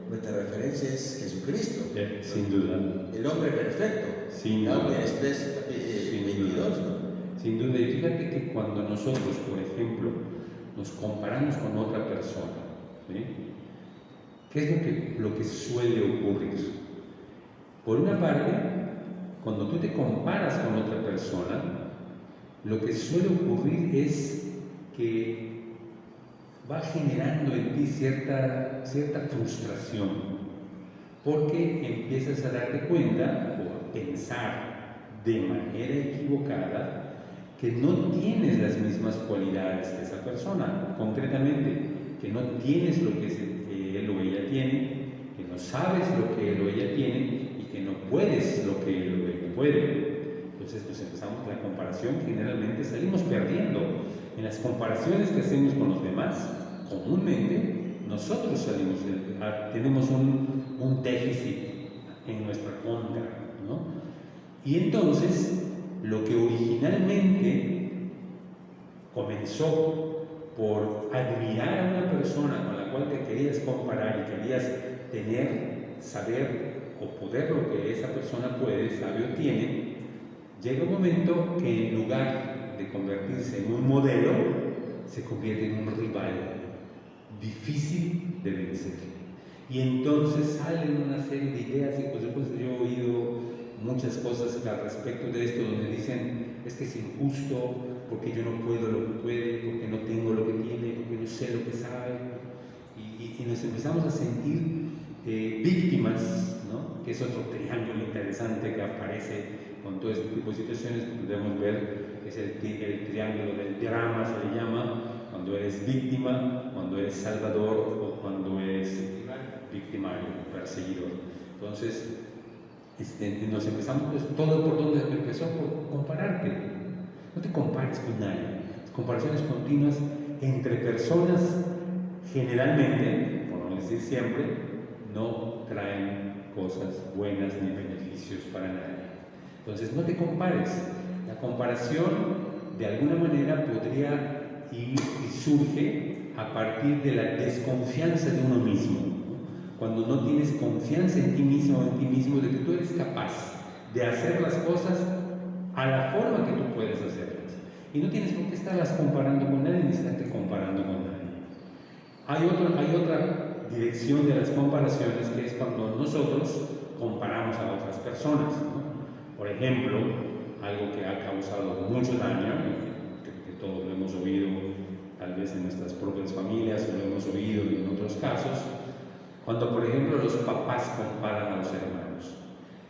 nuestra referencia es Jesucristo. Sin duda. El hombre perfecto. Sin duda. Sin 22, ¿no? Sin duda. Y fíjate que cuando nosotros, por ejemplo, nos comparamos con otra persona, ¿sí? ¿Qué es lo que suele ocurrir? Por una parte, cuando tú te comparas con otra persona, lo que suele ocurrir es que va generando en ti cierta frustración, porque empiezas a darte cuenta o a pensar de manera equivocada que no tienes las mismas cualidades que esa persona, concretamente, que no tienes lo que él o ella tiene, que no sabes lo que él o ella tiene y que no puedes lo que él o ella puede. Entonces pues empezamos la comparación, generalmente salimos perdiendo. En las comparaciones que hacemos con los demás, comúnmente nosotros tenemos un déficit en nuestra contra, ¿no? Y entonces lo que originalmente comenzó por admirar a una persona con la cual te querías comparar y querías saber o poder lo que esa persona puede, sabe o tiene, llega un momento que en lugar de convertirse en un modelo, se convierte en un rival difícil de vencer. Y entonces salen una serie de ideas, y por supuesto yo he oído muchas cosas al respecto de esto, donde dicen, es que es injusto, porque yo no puedo lo que puede, porque no tengo lo que tiene, porque no sé lo que sabe. Y nos empezamos a sentir víctimas, ¿no? Que es otro triángulo interesante que aparece con todo este tipo de situaciones que podemos ver, que es el triángulo del drama, se le llama, cuando eres víctima, cuando eres salvador o cuando eres victimario, perseguidor. Entonces, nos empezamos, pues, todo por donde empezó, por compararte. No te compares con nadie. Las comparaciones continuas entre personas, generalmente, por no decir siempre, no traen cosas buenas ni beneficios para nadie. Entonces, no te compares. La comparación, de alguna manera, podría ir y surge a partir de la desconfianza de uno mismo. Cuando no tienes confianza en ti mismo o en ti mismo de que tú eres capaz de hacer las cosas a la forma que tú puedes hacerlas. Y no tienes por qué estarlas comparando con nadie ni estarte comparando con nadie. Hay otra dirección de las comparaciones, que es cuando nosotros comparamos a otras personas, ¿no? Por ejemplo, algo que ha causado mucho daño, que todos lo hemos oído, tal vez en nuestras propias familias, o lo hemos oído en otros casos, cuando, por ejemplo, los papás comparan a los hermanos.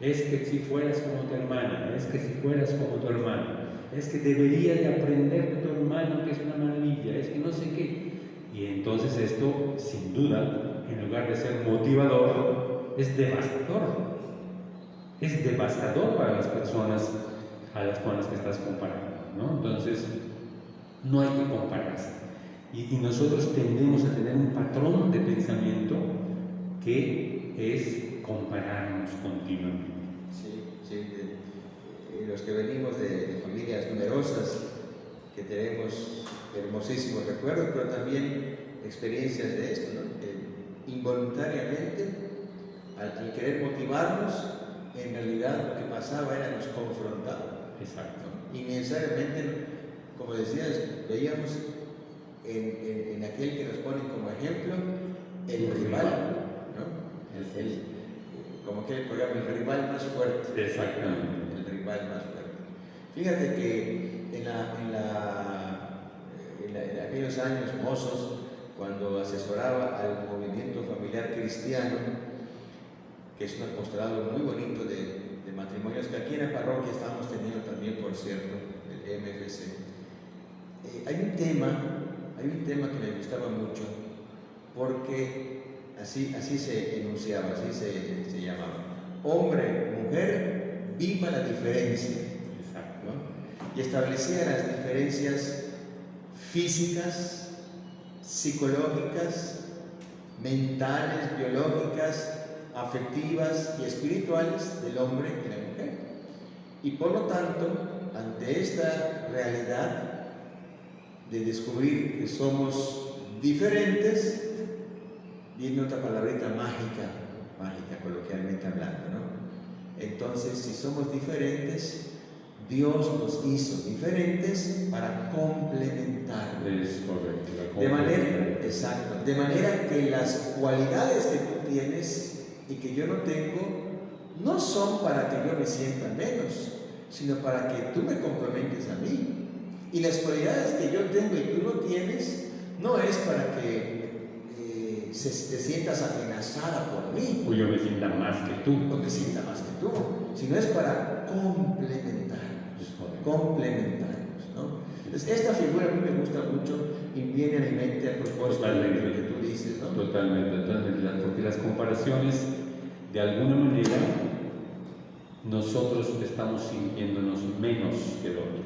Es que si fueras como tu hermana, es que si fueras como tu hermano, es que deberías de aprender de tu hermano, que es una maravilla, es que no sé qué. Y entonces esto, sin duda, en lugar de ser motivador, es devastador. Es devastador para las personas con las que estás comparando, ¿no? Entonces, no hay que compararse. Y nosotros tendemos a tener un patrón de pensamiento que es compararnos continuamente. Sí. Los que venimos de familias numerosas, que tenemos hermosísimos recuerdos, pero también experiencias de esto, ¿no? Que involuntariamente, al querer motivarnos, en realidad lo que pasaba era nos confrontaba. Exacto. ¿No? Y necesariamente, como decías, veíamos en aquel que nos ponen como ejemplo el rival, ¿no? Como aquel programa, el rival más fuerte. Exactamente. El rival más fuerte. Fíjate que en aquellos años mozos, cuando asesoraba al movimiento familiar cristiano, que es un apostolado muy bonito de matrimonios, que aquí en la parroquia estamos teniendo también, por cierto, el MFC. Hay un tema que me gustaba mucho, porque así se enunciaba, así se llamaba. Hombre, mujer, viva la diferencia. Exacto. ¿No? Y establecía las diferencias físicas, psicológicas, mentales, biológicas, afectivas y espirituales del hombre y la mujer. Y por lo tanto, ante esta realidad de descubrir que somos diferentes, viene otra palabrita mágica, coloquialmente hablando, ¿no? Entonces, si somos diferentes, Dios nos hizo diferentes para complementarnos. Es correcto. De manera que las cualidades que tú tienes y que yo no tengo, no son para que yo me sienta menos, sino para que tú me complementes a mí. Y las cualidades que yo tengo y tú no tienes, no es para que te sientas amenazada por mí, o yo me sienta más que tú, o me sienta más que tú, sino es para complementarnos, ¿no? Entonces, esta figura a mí me gusta mucho y viene a mi mente a propósito de lo que tú dices, ¿no? Totalmente, porque las comparaciones, de alguna manera, nosotros estamos sintiéndonos menos que el otro.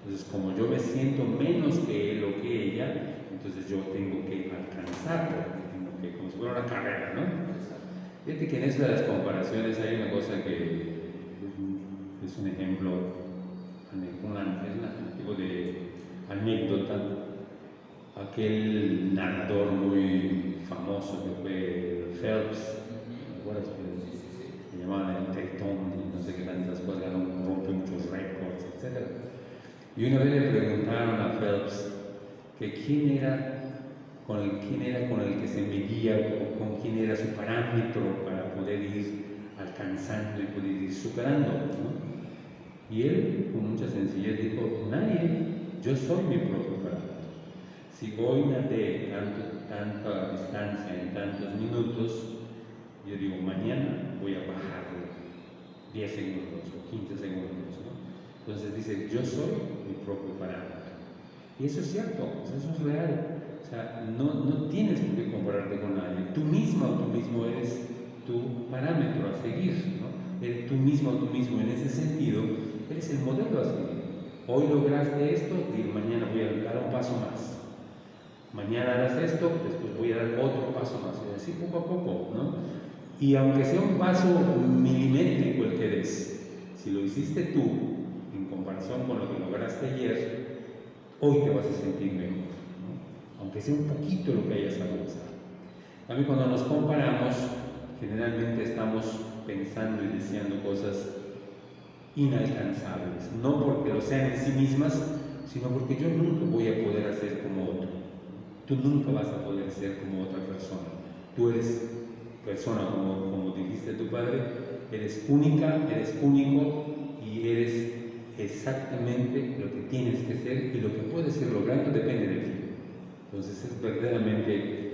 Entonces, como yo me siento menos que él o que ella, entonces yo tengo que alcanzarlo, como si fuera una carrera, ¿no? Fíjate que en eso de las comparaciones hay una cosa que es un ejemplo, es un tipo de anécdota. Aquel nadador muy famoso que fue Phelps, ¿te acuerdas? Se llamaba el Tritón, no sé qué tantas cosas, rompe muchos récords, etc. Y una vez le preguntaron a Phelps, que quién era con el que se medía o con quién era su parámetro para poder ir alcanzando y poder ir superando, ¿no? Y él, con mucha sencillez, dijo: nadie, yo soy mi propio parámetro. Si hoy nadé tanta distancia en tantos minutos, yo digo, mañana voy a bajarlo 10 segundos o 15 segundos, ¿no? Entonces dice, yo soy mi propio parámetro. Y eso es cierto, eso es real. O sea, no tienes por qué compararte con nadie. Tú mismo eres tu parámetro a seguir, ¿no? Eres tú mismo en ese sentido, eres el modelo a seguir. Hoy lograste esto y mañana voy a dar un paso más. Mañana harás esto, después voy a dar otro paso más. Y así poco a poco, ¿no? Y aunque sea un paso milimétrico el que des, si lo hiciste tú en comparación con lo que lograste ayer, hoy te vas a sentir mejor, ¿no? Aunque sea un poquito lo que hayas avanzado. También cuando nos comparamos, generalmente estamos pensando y deseando cosas inalcanzables, no porque lo sean en sí mismas, sino porque yo nunca voy a poder hacer como otro. Tú nunca vas a poder ser como otra persona. Tú eres persona, como dijiste tu padre, eres única, eres único y eres exactamente lo que tienes que ser, y lo que puedes ir logrando depende de ti. Entonces es verdaderamente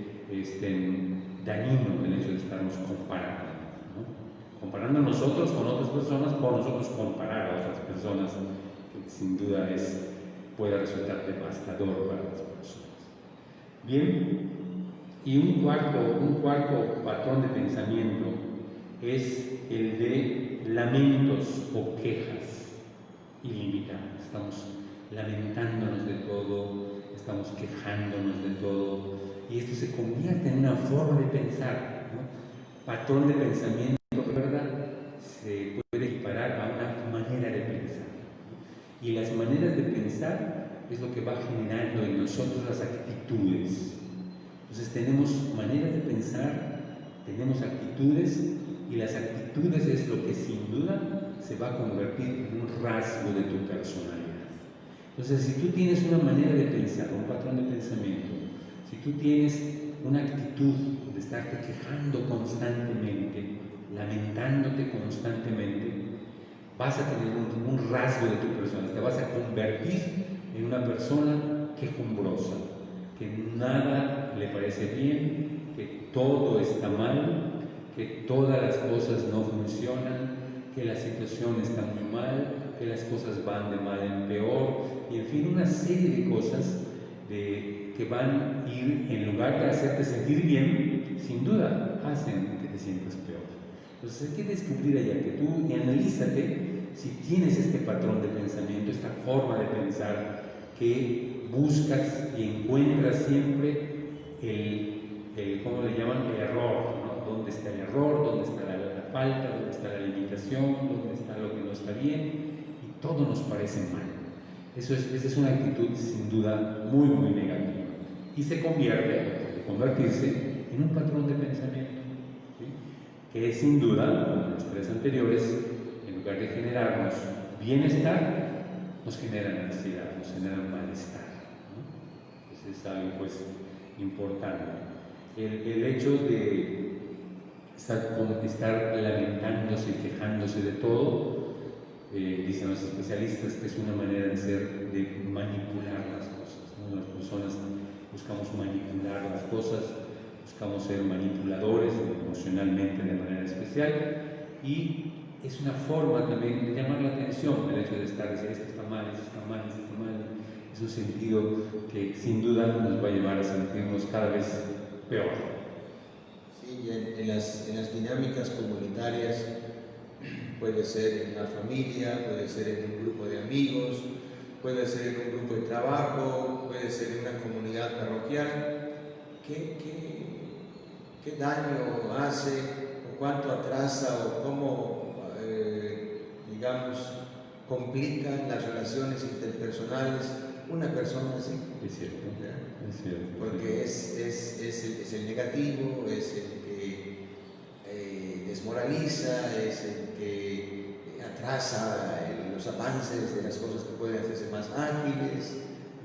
dañino el hecho de estarnos comparando, ¿no? Comparando a nosotros con otras personas, o nosotros comparar a otras personas, que sin duda puede resultar devastador para las personas. Bien, y un cuarto patrón de pensamiento es el de lamentos o quejas ilimitadas. Estamos lamentándonos de todo, estamos quejándonos de todo, y esto se convierte en una forma de pensar, ¿no? Patrón de pensamiento, ¿verdad? Se puede equiparar a una manera de pensar, ¿no? Y las maneras de pensar es lo que va generando en nosotros las actitudes. Entonces tenemos maneras de pensar, tenemos actitudes, y las actitudes es lo que sin duda se va a convertir en un rasgo de tu personalidad. Entonces, si tú tienes una manera de pensar, un patrón de pensamiento, si tú tienes una actitud de estarte quejando constantemente, lamentándote constantemente, vas a tener un rasgo de tu personalidad, te vas a convertir en una persona quejumbrosa, que nada le parece bien, que todo está mal, que todas las cosas no funcionan, que la situación está muy mal, que las cosas van de mal en peor, y en fin, una serie de cosas que van a ir, en lugar de hacerte sentir bien, sin duda hacen que te sientas peor. Entonces hay que descubrir allá, que tú analízate si tienes este patrón de pensamiento, esta forma de pensar, que buscas y encuentras siempre ¿cómo le llaman? El error, ¿no? ¿Dónde está el error? ¿Dónde está la falta? ¿Dónde está la limitación? ¿Dónde está lo que no está bien? Y todo nos parece mal. Esa es una actitud sin duda muy, muy negativa. Y se puede convertirse en un patrón de pensamiento, ¿sí? Que sin duda, como los tres anteriores, en lugar de generarnos bienestar, nos generan ansiedad, nos generan malestar, ¿no? Entonces es algo pues importante. El hecho de estar lamentándose y quejándose de todo, dicen los especialistas que es una manera de manipular las cosas, ¿no? Las personas buscamos manipular las cosas, buscamos ser manipuladores emocionalmente de manera especial, y es una forma también de llamar la atención el hecho de estar diciendo esto está mal, esto está mal, esto está mal. Es un sentido que sin duda nos va a llevar a sentirnos cada vez peor. Sí, en las dinámicas comunitarias, puede ser en una familia, puede ser en un grupo de amigos, puede ser en un grupo de trabajo, puede ser en una comunidad parroquial. ¿Qué daño hace, o cuánto atrasa, o cómo, digamos, complica las relaciones interpersonales una persona así? Es cierto, es cierto. Porque es el negativo, es el que desmoraliza, es el que atrasa los avances de las cosas que pueden hacerse más ágiles,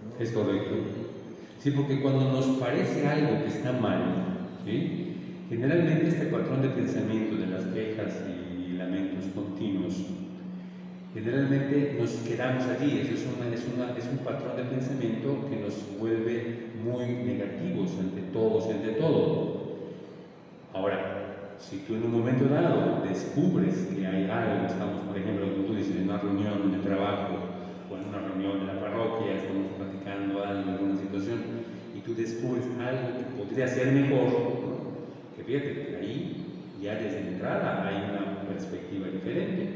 ¿no? Es correcto. Sí, porque cuando nos parece algo que está mal, ¿sí? Generalmente este patrón de pensamiento de las quejas y lamentos continuos, generalmente nos quedamos allí. Eso es un patrón de pensamiento que nos vuelve muy negativos ante todos y ante todo. Ahora, si tú en un momento dado descubres que hay algo, estamos, por ejemplo, como tú dices, en una reunión de trabajo o en una reunión en la parroquia, estamos platicando algo, alguna situación, y tú descubres algo que podría ser mejor, ¿no? Que fíjate que ahí ya desde entrada hay una perspectiva diferente.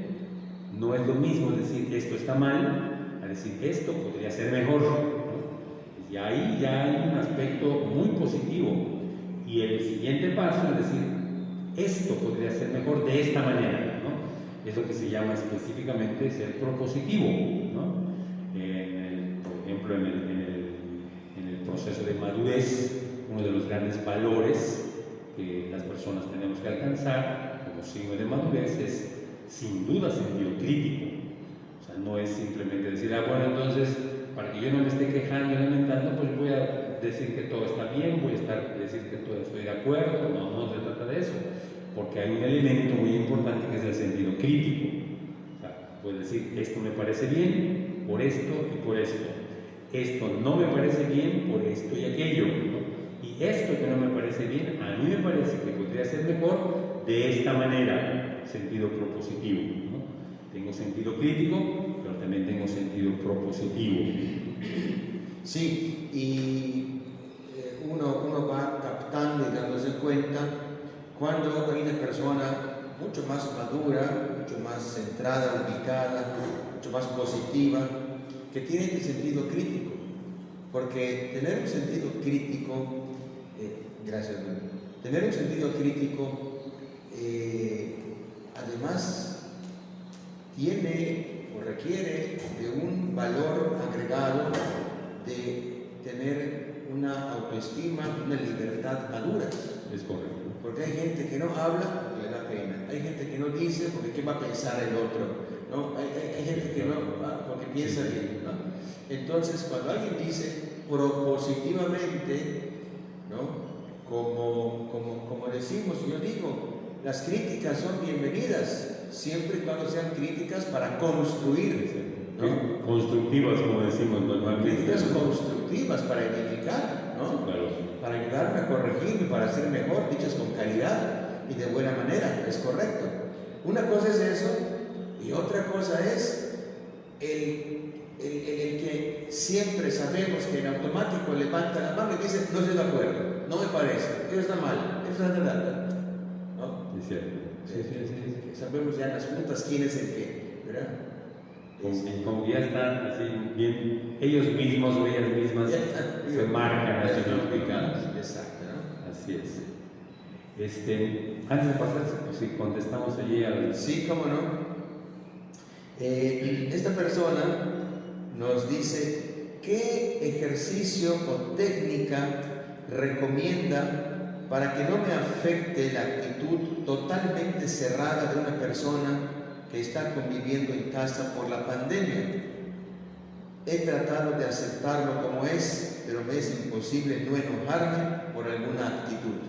No es lo mismo decir esto está mal a decir esto podría ser mejor, ¿no? Y ahí ya hay un aspecto muy positivo. Y el siguiente paso es decir, esto podría ser mejor de esta manera, ¿no? Es lo que se llama específicamente ser propositivo, ¿no? Por ejemplo, en el proceso de madurez, uno de los grandes valores que las personas tenemos que alcanzar como signo de madurez es, sin duda, sentido crítico. O sea, no es simplemente decir, bueno, entonces, para que yo no me esté quejando y lamentando, pues voy a decir que todo está bien, voy a decir que todo estoy de acuerdo. No se trata de eso, porque hay un elemento muy importante que es el sentido crítico. O sea, puedes decir, esto me parece bien por esto y por esto. Esto no me parece bien por esto y aquello, ¿no? Y esto que no me parece bien, a mí me parece que podría ser mejor de esta manera, sentido propositivo, ¿no? Tengo sentido crítico, pero también tengo sentido propositivo. Sí, y uno va captando y dándose cuenta cuando hay una persona mucho más madura, mucho más centrada, ubicada, mucho más positiva, que tiene este sentido crítico. Porque tener un sentido crítico, gracias, tener un sentido crítico, además, tiene o requiere de un valor agregado de tener una autoestima, una libertad maduras. Es correcto. Porque hay gente que no habla porque le da pena, hay gente que no dice porque qué va a pensar el otro, ¿no? Hay gente que no porque piensa que, ¿no? Entonces, cuando alguien dice propositivamente, ¿no? Como decimos, yo digo, las críticas son bienvenidas, siempre y cuando sean críticas para construir, ¿no? Constructivas, como decimos normalmente. Críticas constructivas para edificar, ¿no? Claro. Para ayudarme a corregir y para ser mejor, dichas con caridad y de buena manera, es correcto. Una cosa es eso y otra cosa es el que siempre sabemos que en automático levanta la mano y dice, no estoy de acuerdo, no me parece, eso está mal, eso está mal, ¿no? Es cierto. Sí. Sabemos ya en las juntas quién es el que, ¿verdad? Como que ya están así bien, ellos mismos o ellas mismas se marcan así ubicados. Exacto, ¿no? Así es. Antes de pasar, pues si contestamos allí al... Sí, cómo no. Esta persona nos dice qué ejercicio o técnica recomienda para que no me afecte la actitud totalmente cerrada de una persona que está conviviendo en casa por la pandemia. He tratado de aceptarlo como es, pero me es imposible no enojarme por alguna actitud.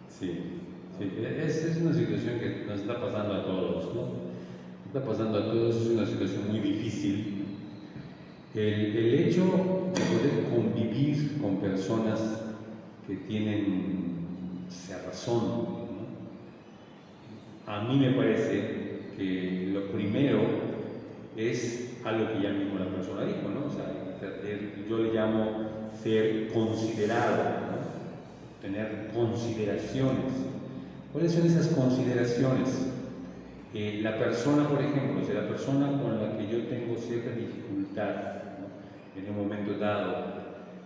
Sí, es una situación que nos está pasando a todos, ¿no? Está pasando a todos, es una situación muy difícil. El hecho de poder convivir con personas que tienen cerrazón, ¿no? A mí me parece que lo primero es algo que ya mismo la persona dijo, ¿no? O sea, yo le llamo ser considerado, ¿no? Tener consideraciones. ¿Cuáles son esas consideraciones? La persona, por ejemplo, si la persona con la que yo tengo cierta dificultad, ¿no? En un momento dado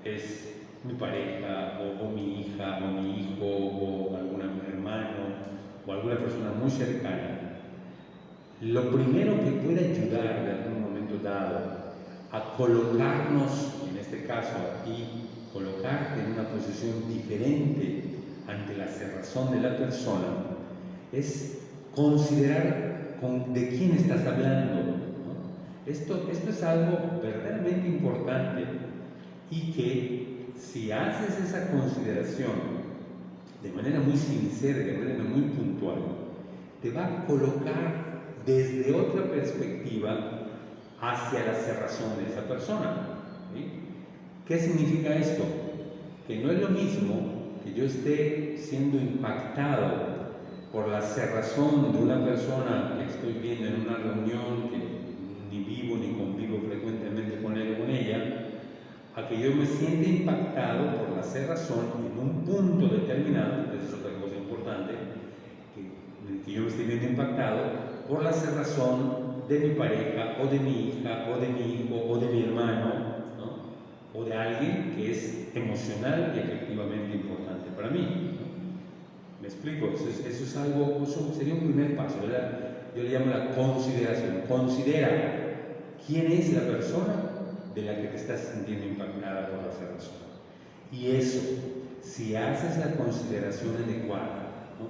es mi pareja o mi hija o mi hijo o algún hermano o alguna persona muy cercana, lo primero que puede ayudar en algún momento dado a colocarnos, en este caso a ti, colocarte en una posición diferente ante la cerrazón de la persona, es considerar de quién estás hablando, ¿no? Esto es algo verdaderamente importante y que si haces esa consideración de manera muy sincera, de manera muy puntual, te va a colocar desde otra perspectiva hacia la cerrazón de esa persona. ¿Sí? ¿Qué significa esto? Que no es lo mismo que yo esté siendo impactado por la cerrazón de una persona que estoy viendo en una reunión, que ni vivo ni convivo frecuentemente con él o con ella, a que yo me sienta impactado por la cerrazón en un punto determinado, que es otra cosa importante, que yo me estoy viendo impactado por la cerrazón de mi pareja, o de mi hija, o de mi hijo, o de mi hermano, ¿no? O de alguien que es emocional y efectivamente importante para mí, ¿no? ¿Me explico? Eso es algo, eso sería un primer paso, ¿verdad? Yo le llamo la consideración. Considera quién es la persona de la que te estás sintiendo impactada por la cerrazón. Y eso, si haces la consideración adecuada, ¿no?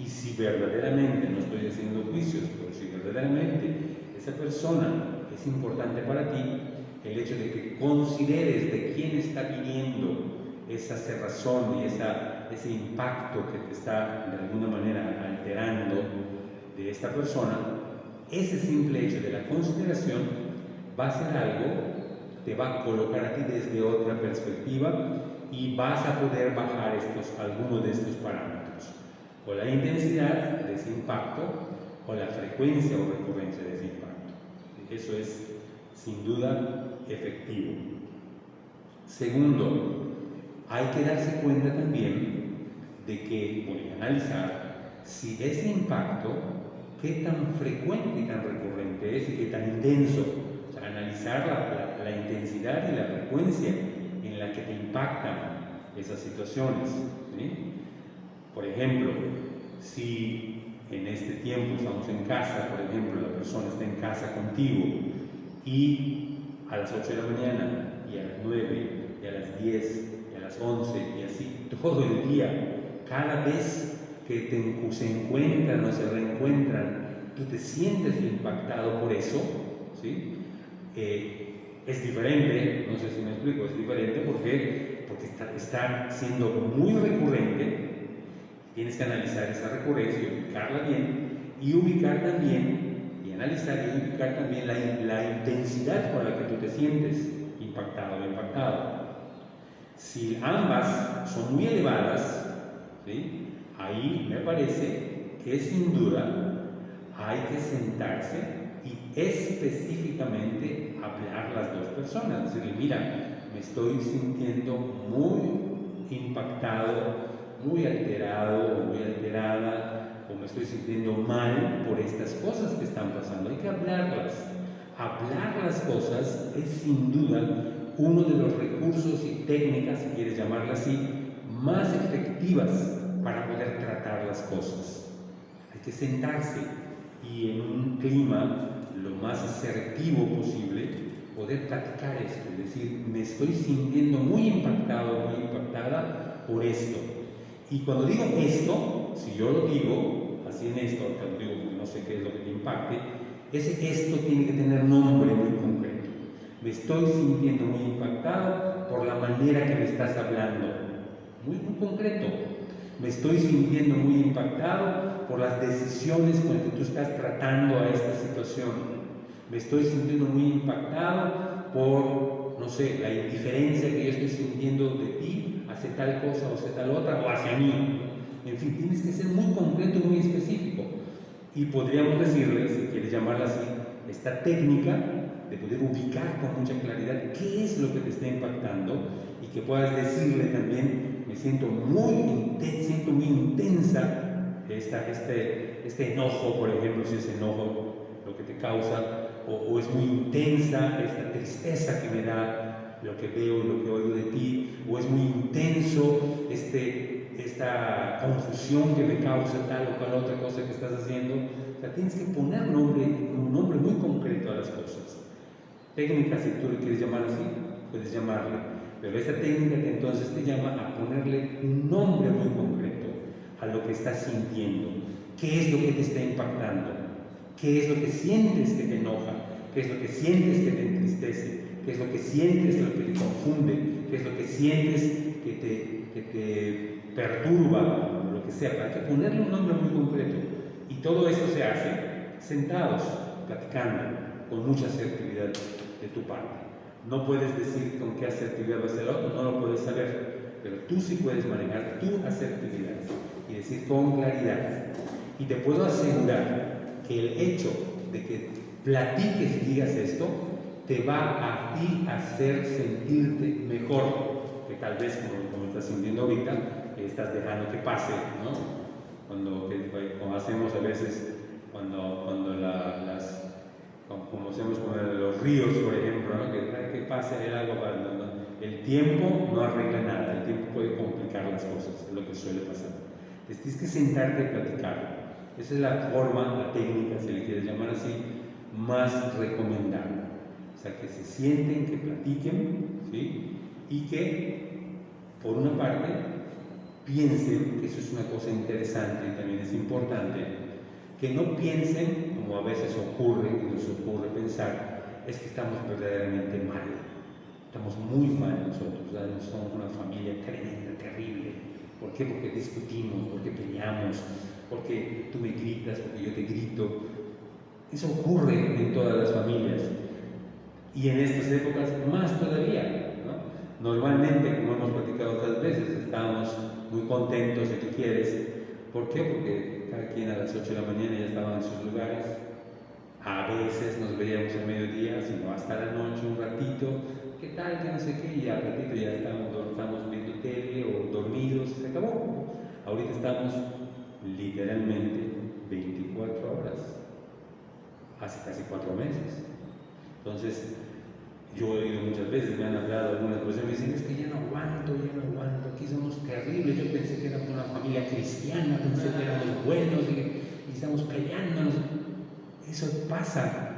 Y si verdaderamente, no estoy haciendo juicios, pero si verdaderamente esa persona es importante para ti, el hecho de que consideres de quién está viniendo esa cerrazón y ese impacto que te está de alguna manera alterando de esta persona, ese simple hecho de la consideración va a ser algo, te va a colocar a ti desde otra perspectiva y vas a poder bajar algunos de estos parámetros, o la intensidad de ese impacto, o la frecuencia o recurrencia de ese impacto. Eso es sin duda efectivo. Segundo, hay que darse cuenta también de que, voy a analizar si ese impacto, qué tan frecuente y tan recurrente es y qué tan intenso. O sea, analizar la intensidad y la frecuencia en la que te impactan esas situaciones, ¿sí? Por ejemplo, si en este tiempo estamos en casa, por ejemplo, la persona está en casa contigo y a las 8 de la mañana y a las 9 y a las 10 y a las 11 y así todo el día, cada vez que se encuentran o se reencuentran, tú te sientes impactado por eso, ¿sí? Es diferente, no sé si me explico, es diferente porque está siendo muy recurrente. Tienes que analizar esa recurrencia y ubicarla bien, y ubicar también, y analizar y ubicar también la intensidad con la que tú te sientes impactado o impactado. Si ambas son muy elevadas, ¿sí? Ahí me parece que sin duda hay que sentarse y específicamente hablar las dos personas, decirle, mira, me estoy sintiendo muy impactado, muy alterado o muy alterada, o me estoy sintiendo mal por estas cosas que están pasando. Hay que hablarlas. Hablar las cosas es sin duda uno de los recursos y técnicas, si quieres llamarlas así, más efectivas para poder tratar las cosas. Hay que sentarse y en un clima lo más asertivo posible poder platicar esto, es decir, me estoy sintiendo muy impactado, muy impactada por esto. Y cuando digo esto, si yo lo digo, así en esto, te lo digo porque no sé qué es lo que te impacte, ese esto tiene que tener nombre muy concreto. Me estoy sintiendo muy impactado por la manera que me estás hablando. Muy concreto. Me estoy sintiendo muy impactado por las decisiones con las que tú estás tratando a esta situación. Me estoy sintiendo muy impactado por, no sé, la indiferencia que yo estoy sintiendo de ti hacia tal cosa o hacia tal otra o hacia mí. En fin, tienes que ser muy concreto y muy específico. Y podríamos decirle, si quieres llamarla así, esta técnica de poder ubicar con mucha claridad qué es lo que te está impactando y que puedas decirle también, me siento muy intensa este enojo, por ejemplo, si es enojo lo que te causa, o es muy intensa esta tristeza que me da lo que veo y lo que oigo de ti, o es muy intenso esta confusión que me causa tal o cual otra cosa que estás haciendo. O sea, tienes que poner un nombre muy concreto a las cosas. Técnica, si tú le quieres llamar así, puedes llamarle, pero esta técnica que entonces te llama a ponerle un nombre muy concreto a lo que estás sintiendo. ¿Qué es lo que te está impactando? ¿Qué es lo que sientes que te enoja? ¿Qué es lo que sientes que te entristece? ¿Qué es lo que sientes, lo que te confunde? qué es lo que sientes que te perturba, lo que sea, pero hay que ponerle un nombre muy concreto. Y todo eso se hace sentados, platicando, con mucha asertividad de tu parte. No puedes decir con qué asertividad va a ser el otro, no lo puedes saber, pero tú sí puedes manejar tu asertividad y decir con claridad. Y te puedo asegurar que el hecho de que platiques y digas esto te va a ti a hacer sentirte mejor, que tal vez como estás sintiendo ahorita, estás dejando que pase, ¿no? Como hacemos a veces cuando como hacemos con los ríos, por ejemplo, ¿no? Que pase el agua, el tiempo no arregla nada, el tiempo puede complicar las cosas, es lo que suele pasar. Entonces tienes que sentarte y platicar. Esa es la forma, la técnica, si le quieres llamar así, más recomendable. O sea, que se sienten, que platiquen, ¿sí? Y que, por una parte, piensen, que eso es una cosa interesante y también es importante, que no piensen, como a veces ocurre, y nos ocurre pensar, es que estamos verdaderamente mal. Estamos muy mal nosotros, ¿verdad? Somos una familia tremenda, terrible. ¿Por qué? Porque discutimos, porque peleamos, porque tú me gritas, porque yo te grito. Eso ocurre en todas las familias. Y en estas épocas más todavía, ¿no? Normalmente, como hemos platicado otras veces, estábamos muy contentos, si tú quieres. ¿Por qué? Porque cada quien a las 8 de la mañana ya estaba en sus lugares. A veces nos veíamos al mediodía, sino hasta la noche, un ratito. ¿Qué tal? Que no sé qué. Y al ratito ya estamos viendo tele o dormidos. Se acabó. Ahorita estamos literalmente 24 horas. Hace casi 4 meses. Entonces, yo he oído muchas veces, me han hablado algunas personas, me dicen, es que ya no aguanto, aquí somos terribles, yo pensé que éramos una familia cristiana, pensé que éramos buenos y estamos peleándonos. Eso pasa,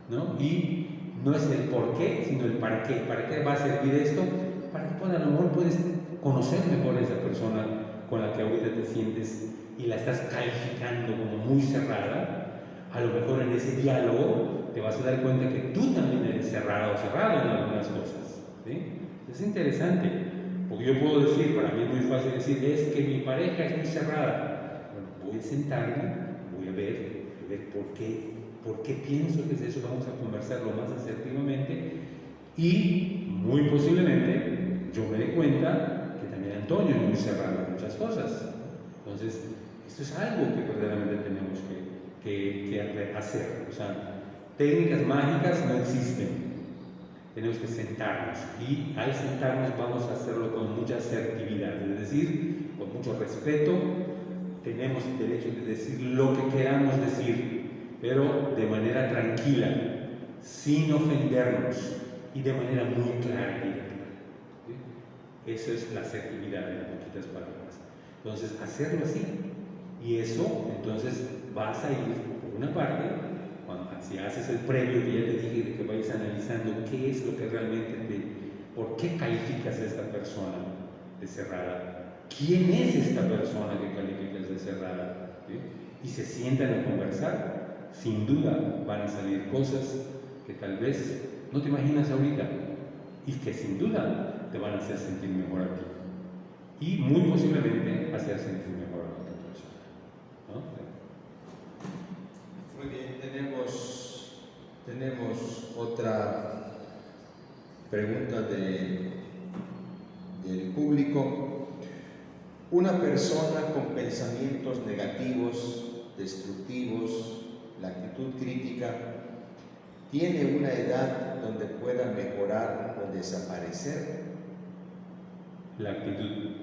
¿no? Y no es el por qué, sino el para qué. ¿Para qué va a servir esto? Para que a lo mejor puedes conocer mejor a esa persona con la que ahorita te sientes y la estás calificando como muy cerrada. A lo mejor en ese diálogo te vas a dar cuenta que tú también eres cerrado o cerrado en algunas cosas, ¿sí? Es interesante, porque yo puedo decir, para mí es muy fácil decir, es que mi pareja es muy cerrada. Bueno, voy a sentarme, voy a ver por qué pienso que es eso, vamos a conversarlo más asertivamente y muy posiblemente yo me dé cuenta que también Antonio es muy cerrado en muchas cosas. Entonces, esto es algo que verdaderamente tenemos que hacer. O sea, técnicas mágicas no existen. Tenemos que sentarnos y al sentarnos vamos a hacerlo con mucha asertividad, es decir, con mucho respeto. Tenemos el derecho de decir lo que queramos decir, pero de manera tranquila, sin ofendernos y de manera muy clara y directa. ¿Sí? Eso es la asertividad en poquitas palabras. Entonces, hacerlo así. Y eso, entonces, vas a ir, por una parte, si haces el previo que ya te dije, de que vayas analizando qué es lo que realmente por qué calificas a esta persona de cerrada, quién es esta persona que calificas de cerrada, ¿sí? Y se sientan a conversar, sin duda van a salir cosas que tal vez no te imaginas ahorita y que sin duda te van a hacer sentir mejor a ti y muy posiblemente hacer sentir mejor a la otra persona, ¿no? Muy bien, tenemos otra pregunta del público. Una persona con pensamientos negativos, destructivos, la actitud crítica, ¿tiene una edad donde pueda mejorar o desaparecer? La actitud.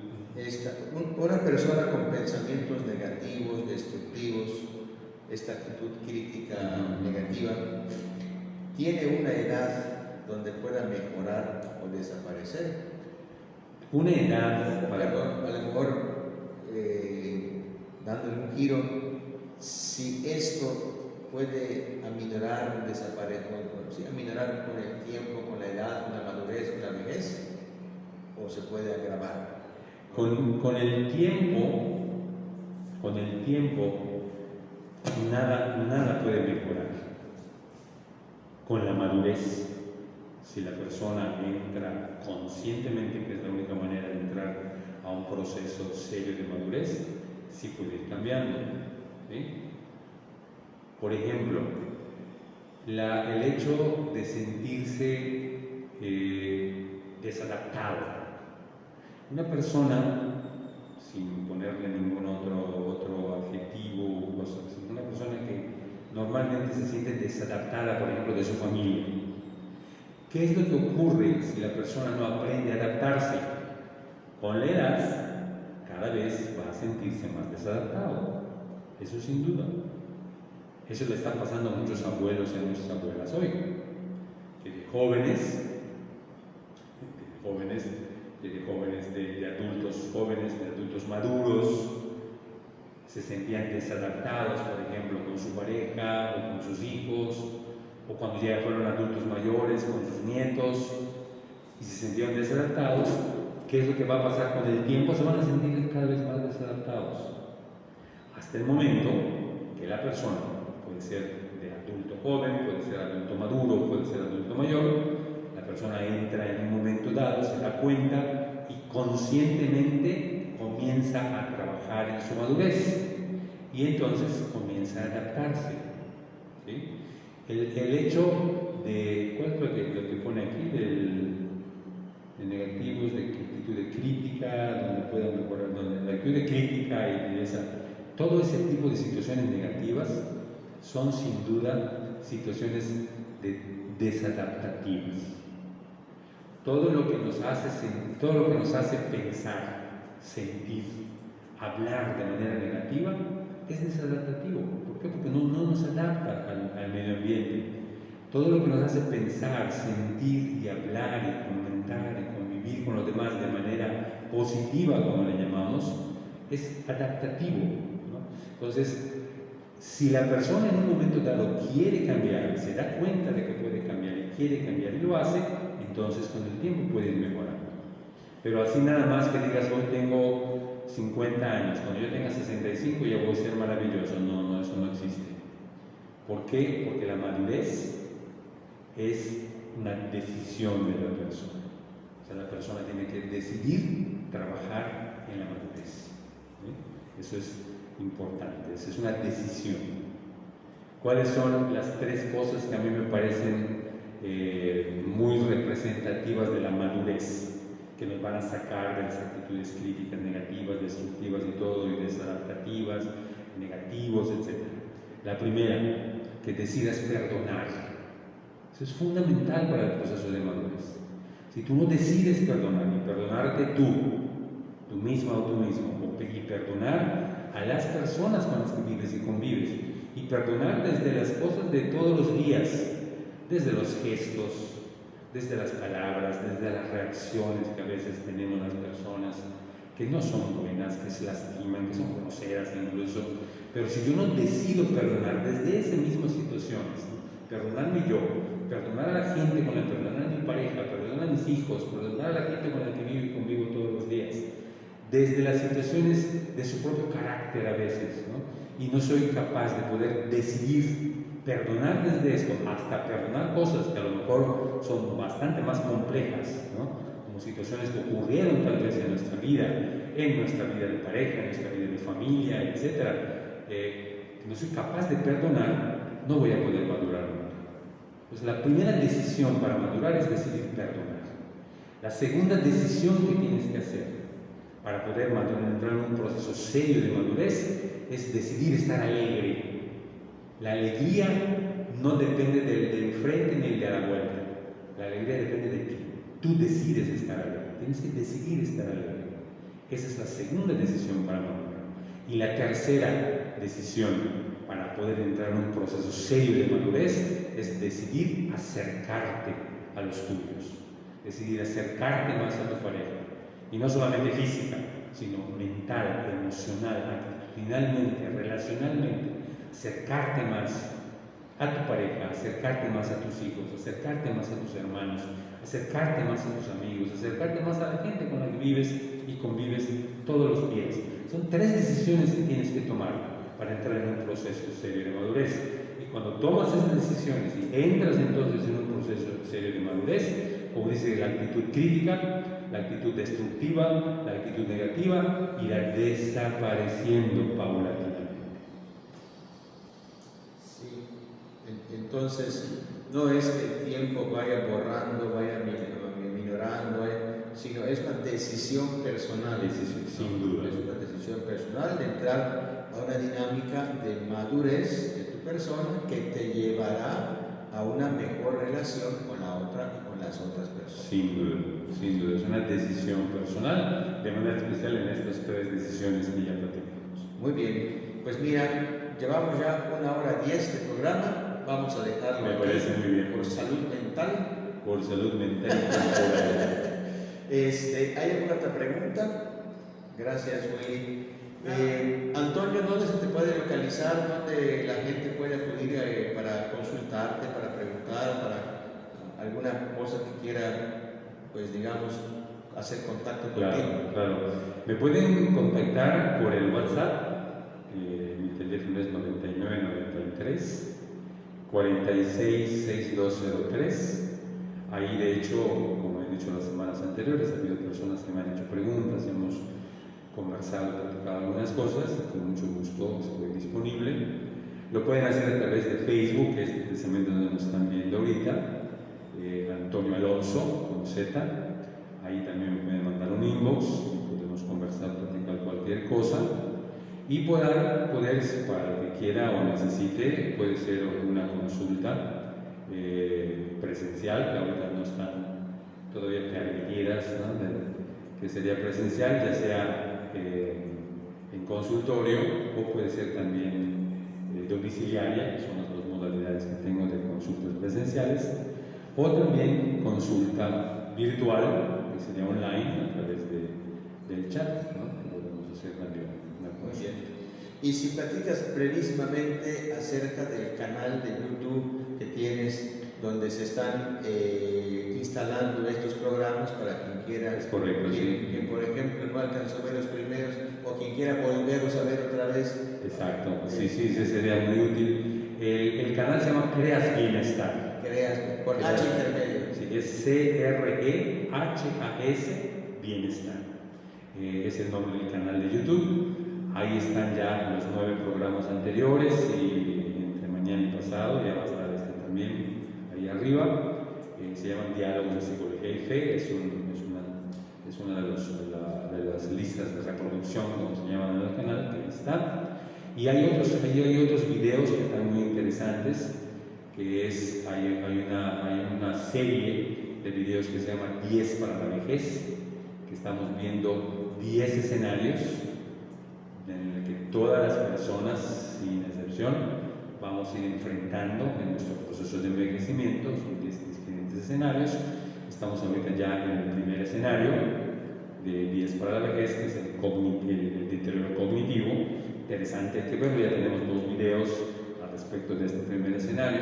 Una persona con pensamientos negativos, destructivos, esta actitud crítica negativa, ¿tiene una edad donde pueda mejorar o desaparecer? Una edad, a lo mejor dándole un giro, si esto puede aminorar, aminorar con el tiempo, con la edad, con la madurez, con la vejez, o se puede agravar. Con el tiempo, nada puede mejorar. Con la madurez, Si la persona entra conscientemente, que es la única manera de entrar a un proceso serio de madurez, sí puede ir cambiando, ¿sí? Por ejemplo, el hecho de sentirse desadaptado. Una persona, sin ponerle ningún otro adjetivo o cosa así, una persona que normalmente se siente desadaptada, por ejemplo, de su familia. ¿Qué es lo que ocurre si la persona no aprende a adaptarse? Con la edad, cada vez va a sentirse más desadaptado. Eso sin duda. Eso le está pasando a muchos abuelos y a muchas abuelas hoy. Que de jóvenes, de adultos jóvenes, de adultos maduros, se sentían desadaptados, por ejemplo, con su pareja o con sus hijos, o cuando ya fueron adultos mayores, con sus nietos, y se sentían desadaptados. ¿Qué es lo que va a pasar con el tiempo? Se van a sentir cada vez más desadaptados. Hasta el momento que la persona, puede ser de adulto joven, puede ser adulto maduro, puede ser adulto mayor, la persona entra en un momento dado, se da cuenta y conscientemente comienza a trabajar en su madurez y entonces comienza a adaptarse, ¿sí? El hecho de, ¿cuál es lo que pone aquí? De negativos, de actitud de crítica, donde puedan mejorar, donde la actitud de crítica y de todo ese tipo de situaciones negativas son sin duda situaciones desadaptativas. Todo lo que nos hace pensar, sentir, hablar de manera negativa es desadaptativo. ¿Por qué? Porque no nos adapta al medio ambiente. Todo lo que nos hace pensar, sentir y hablar y comentar y convivir con los demás de manera positiva, como le llamamos, es adaptativo, ¿no? Entonces, si la persona en un momento dado quiere cambiar, se da cuenta de que puede cambiar y quiere cambiar y lo hace, entonces con el tiempo puede ir mejorando. Pero así nada más que digas, hoy tengo 50 años, cuando yo tenga 65 ya voy a ser maravilloso. No, eso no existe. ¿Por qué? Porque la madurez es una decisión de la persona. O sea, la persona tiene que decidir trabajar en la madurez, ¿sí? Eso es importante, eso es una decisión. ¿Cuáles son las tres cosas que a mí me parecen muy representativas de la madurez, que nos van a sacar de las actitudes críticas, negativas, destructivas y todo, y desadaptativas, negativos, etc.? La primera, que decidas perdonar. Eso es fundamental para el proceso de madurez. Si tú no decides perdonar, y perdonarte tú misma o tú mismo, y perdonar a las personas con las que vives y convives, y perdonar desde las cosas de todos los días, desde los gestos, desde las palabras, desde las reacciones que a veces tenemos las personas, que no son buenas, que se lastiman, que son groseras incluso. Pero si yo no decido perdonar desde esas mismas situaciones, perdonarme yo, perdonar a la gente con la que perdonar a mi pareja, perdonar a mis hijos, perdonar a la gente con la que vivo y convivo todos los días, desde las situaciones de su propio carácter a veces, ¿no? Y no soy capaz de poder decidir perdonar desde esto, hasta perdonar cosas que a lo mejor son bastante más complejas, ¿no? Como situaciones que ocurrieron tal vez en nuestra vida de pareja, en nuestra vida de familia, etc. No soy capaz de perdonar, no voy a poder madurar nunca. Pues la primera decisión para madurar es decidir perdonar. La segunda decisión que tienes que hacer para poder entrar en un proceso serio de madurez es decidir estar alegre. La alegría no depende del enfrente ni el de a la vuelta. La alegría depende de ti. Tú decides estar alegre. Tienes que decidir estar alegre. Esa es la segunda decisión para madurar. Y la tercera decisión para poder entrar en un proceso serio de madurez es decidir acercarte a los tuyos. Decidir acercarte más a tu pareja. Y no solamente física, sino mental, emocional, actitudinalmente, relacionalmente. Acercarte más a tu pareja, acercarte más a tus hijos, acercarte más a tus hermanos, acercarte más a tus amigos, acercarte más a la gente con la que vives y convives todos los días. Son tres decisiones que tienes que tomar. para entrar en un proceso serio de madurez. Y cuando tomas esas decisiones y entras entonces en un proceso serio de madurez, como dice, la actitud crítica, la actitud destructiva, la actitud negativa irá desapareciendo paulatinamente. Sí, entonces no es que el tiempo vaya borrando, vaya minorando, sino es una decisión personal. Sin duda. Es una decisión personal de entrar a una dinámica de madurez de tu persona que te llevará a una mejor relación con la otra y con las otras personas. Sin duda, es una decisión personal, de manera especial en estas 3 decisiones que ya platicamos. Muy bien, pues mira, llevamos ya 1 hora 10 de programa, vamos a dejarlo. Me parece muy bien. Por salud mental. Por salud mental y corporal. ¿Hay alguna otra pregunta? Gracias, Willy. Antonio, ¿dónde se te puede localizar? ¿Dónde la gente puede acudir para consultarte, para preguntar, para alguna cosa que quiera, pues digamos, hacer contacto contigo? Claro. Me pueden contactar por el WhatsApp. Mi teléfono es 9993 46 6203. Ahí, de hecho, como he dicho las semanas anteriores, ha habido personas que me han hecho preguntas, hemos conversado, platicado algunas cosas, con mucho gusto estoy disponible. Lo pueden hacer a través de Facebook, que es precisamente donde nos están viendo ahorita, Antonio Alonso, con Z. Ahí también me pueden mandar un inbox, podemos conversar, platicar cualquier cosa. Y poder, para el que quiera o necesite, puede ser una consulta presencial, que ahorita no están todavía permitidas, ¿no? Que sería presencial, ya sea en consultorio o puede ser también domiciliaria, que son las 2 modalidades que tengo de consultas presenciales, o también consulta virtual, que sería online a través del chat, ¿no? Podemos hacer también una consulta. Muy bien. Y si platicas brevísimamente acerca del canal de YouTube que tienes, donde se están instalando estos programas para quien quiera, es correcto, quien por ejemplo no alcanzó a ver los primeros o quien quiera volverlos a ver otra vez. Exacto, sí, sería muy útil. El canal se llama Creas Bienestar. Con H intermedio. Sí, es CREHAS Bienestar. Es el nombre del canal de YouTube. Ahí están ya los 9 programas anteriores y entre mañana y pasado ya va a estar este también ahí arriba. Se llaman Diálogos de Psicología y Fe. Es una de las listas de reproducción, como se llaman en el canal, que ahí está. Y hay otros videos que están muy interesantes, que hay una serie de videos que se llama 10 para la vejez, que estamos viendo 10 escenarios en el que todas las personas, sin excepción, vamos a ir enfrentando en nuestro proceso de envejecimiento. Son 10 diferentes escenarios. Estamos ahorita ya en el primer escenario de 10 para la vejez, que es el deterioro cognitivo. Interesante que verlo, ya tenemos 2 videos al respecto de este primer escenario.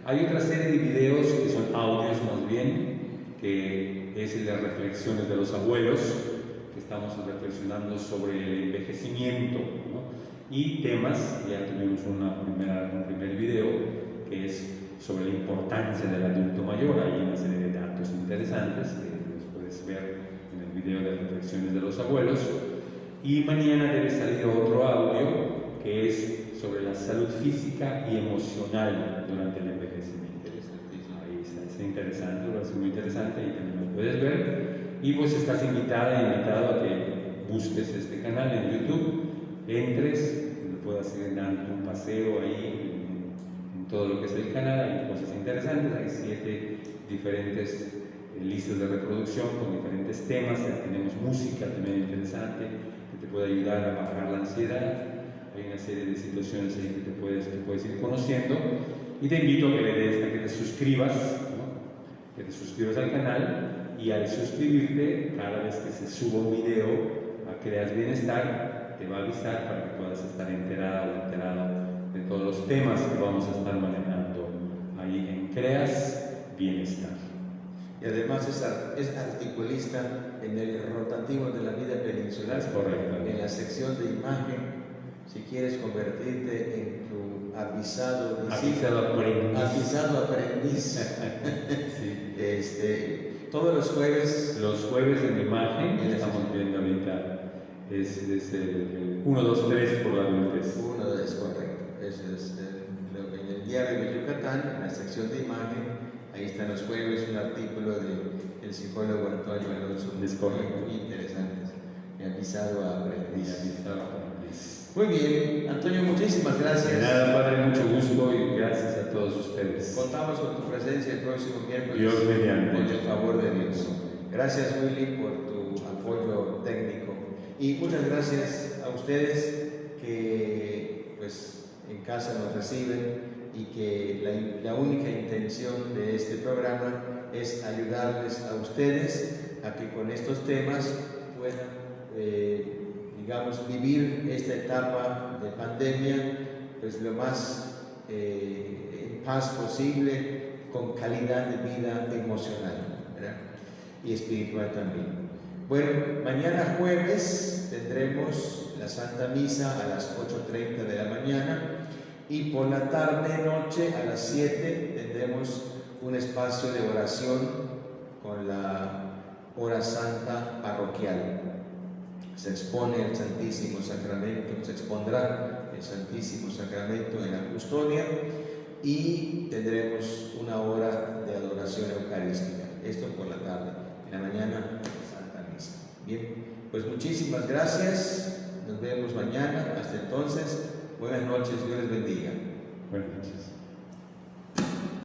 Hay otra serie de videos que son audios más bien, que es el de reflexiones de los abuelos, que estamos reflexionando sobre el envejecimiento, ¿no? Y temas, ya tuvimos un primer video que es sobre la importancia del adulto mayor. Hay una serie de datos interesantes que los puedes ver en el video de reflexiones de los abuelos. Y mañana debe salir otro audio que es sobre la salud física y emocional durante el envejecimiento. Ahí está interesante, va a ser muy interesante, y también lo puedes ver. Y pues estás invitado a que busques este canal en YouTube, entres, puedas ir dando un paseo ahí en todo lo que es el canal. Hay cosas interesantes, hay 7 diferentes listas de reproducción con diferentes temas. Ya tenemos música también interesante que te puede ayudar a bajar la ansiedad. Hay una serie de situaciones ahí que puedes ir conociendo, y te invito a que te suscribas, ¿no? Que te suscribas al canal, y al suscribirte, cada vez que se suba un video a Creas Bienestar, te va a avisar para que puedas estar enterado de todos los temas que vamos a estar manejando ahí en Creas Bienestar. Y además es articulista en el rotativo de la vida peninsular. Es correcto. En la sección de imagen, si quieres convertirte en tu avisado aprendiz. Sí. Todos los jueves. Los jueves en imagen, estamos viendo ahorita, es el 1, 2, 3 por la adultez. 1 es correcto. Eso es en el diario de Yucatán, en la sección de imagen, ahí están los jueves, un artículo del psicólogo Antonio Alonso. Muy interesantes. Mi avisado aprendiz. Muy bien, Antonio, muchísimas gracias. De nada, Padre, mucho gusto y gracias a todos ustedes. Contamos con tu presencia el próximo miércoles. Dios mediante. Con el favor de Dios. Gracias, Willy, por tu apoyo técnico. Y muchas gracias a ustedes que pues en casa nos reciben y que la única intención de este programa es ayudarles a ustedes a que con estos temas puedan vivir esta etapa de pandemia pues lo más en paz posible, con calidad de vida emocional, ¿verdad? Y espiritual también. Bueno, mañana jueves tendremos la Santa Misa a las 8:30 de la mañana y por la tarde-noche a las 7 tendremos un espacio de oración con la hora santa parroquial. Se expone el Santísimo Sacramento, se expondrá el Santísimo Sacramento en la custodia y tendremos una hora de adoración eucarística. Esto por la tarde, en la mañana Santa Misa. Bien, pues muchísimas gracias, nos vemos mañana, hasta entonces, buenas noches, Dios les bendiga. Buenas noches.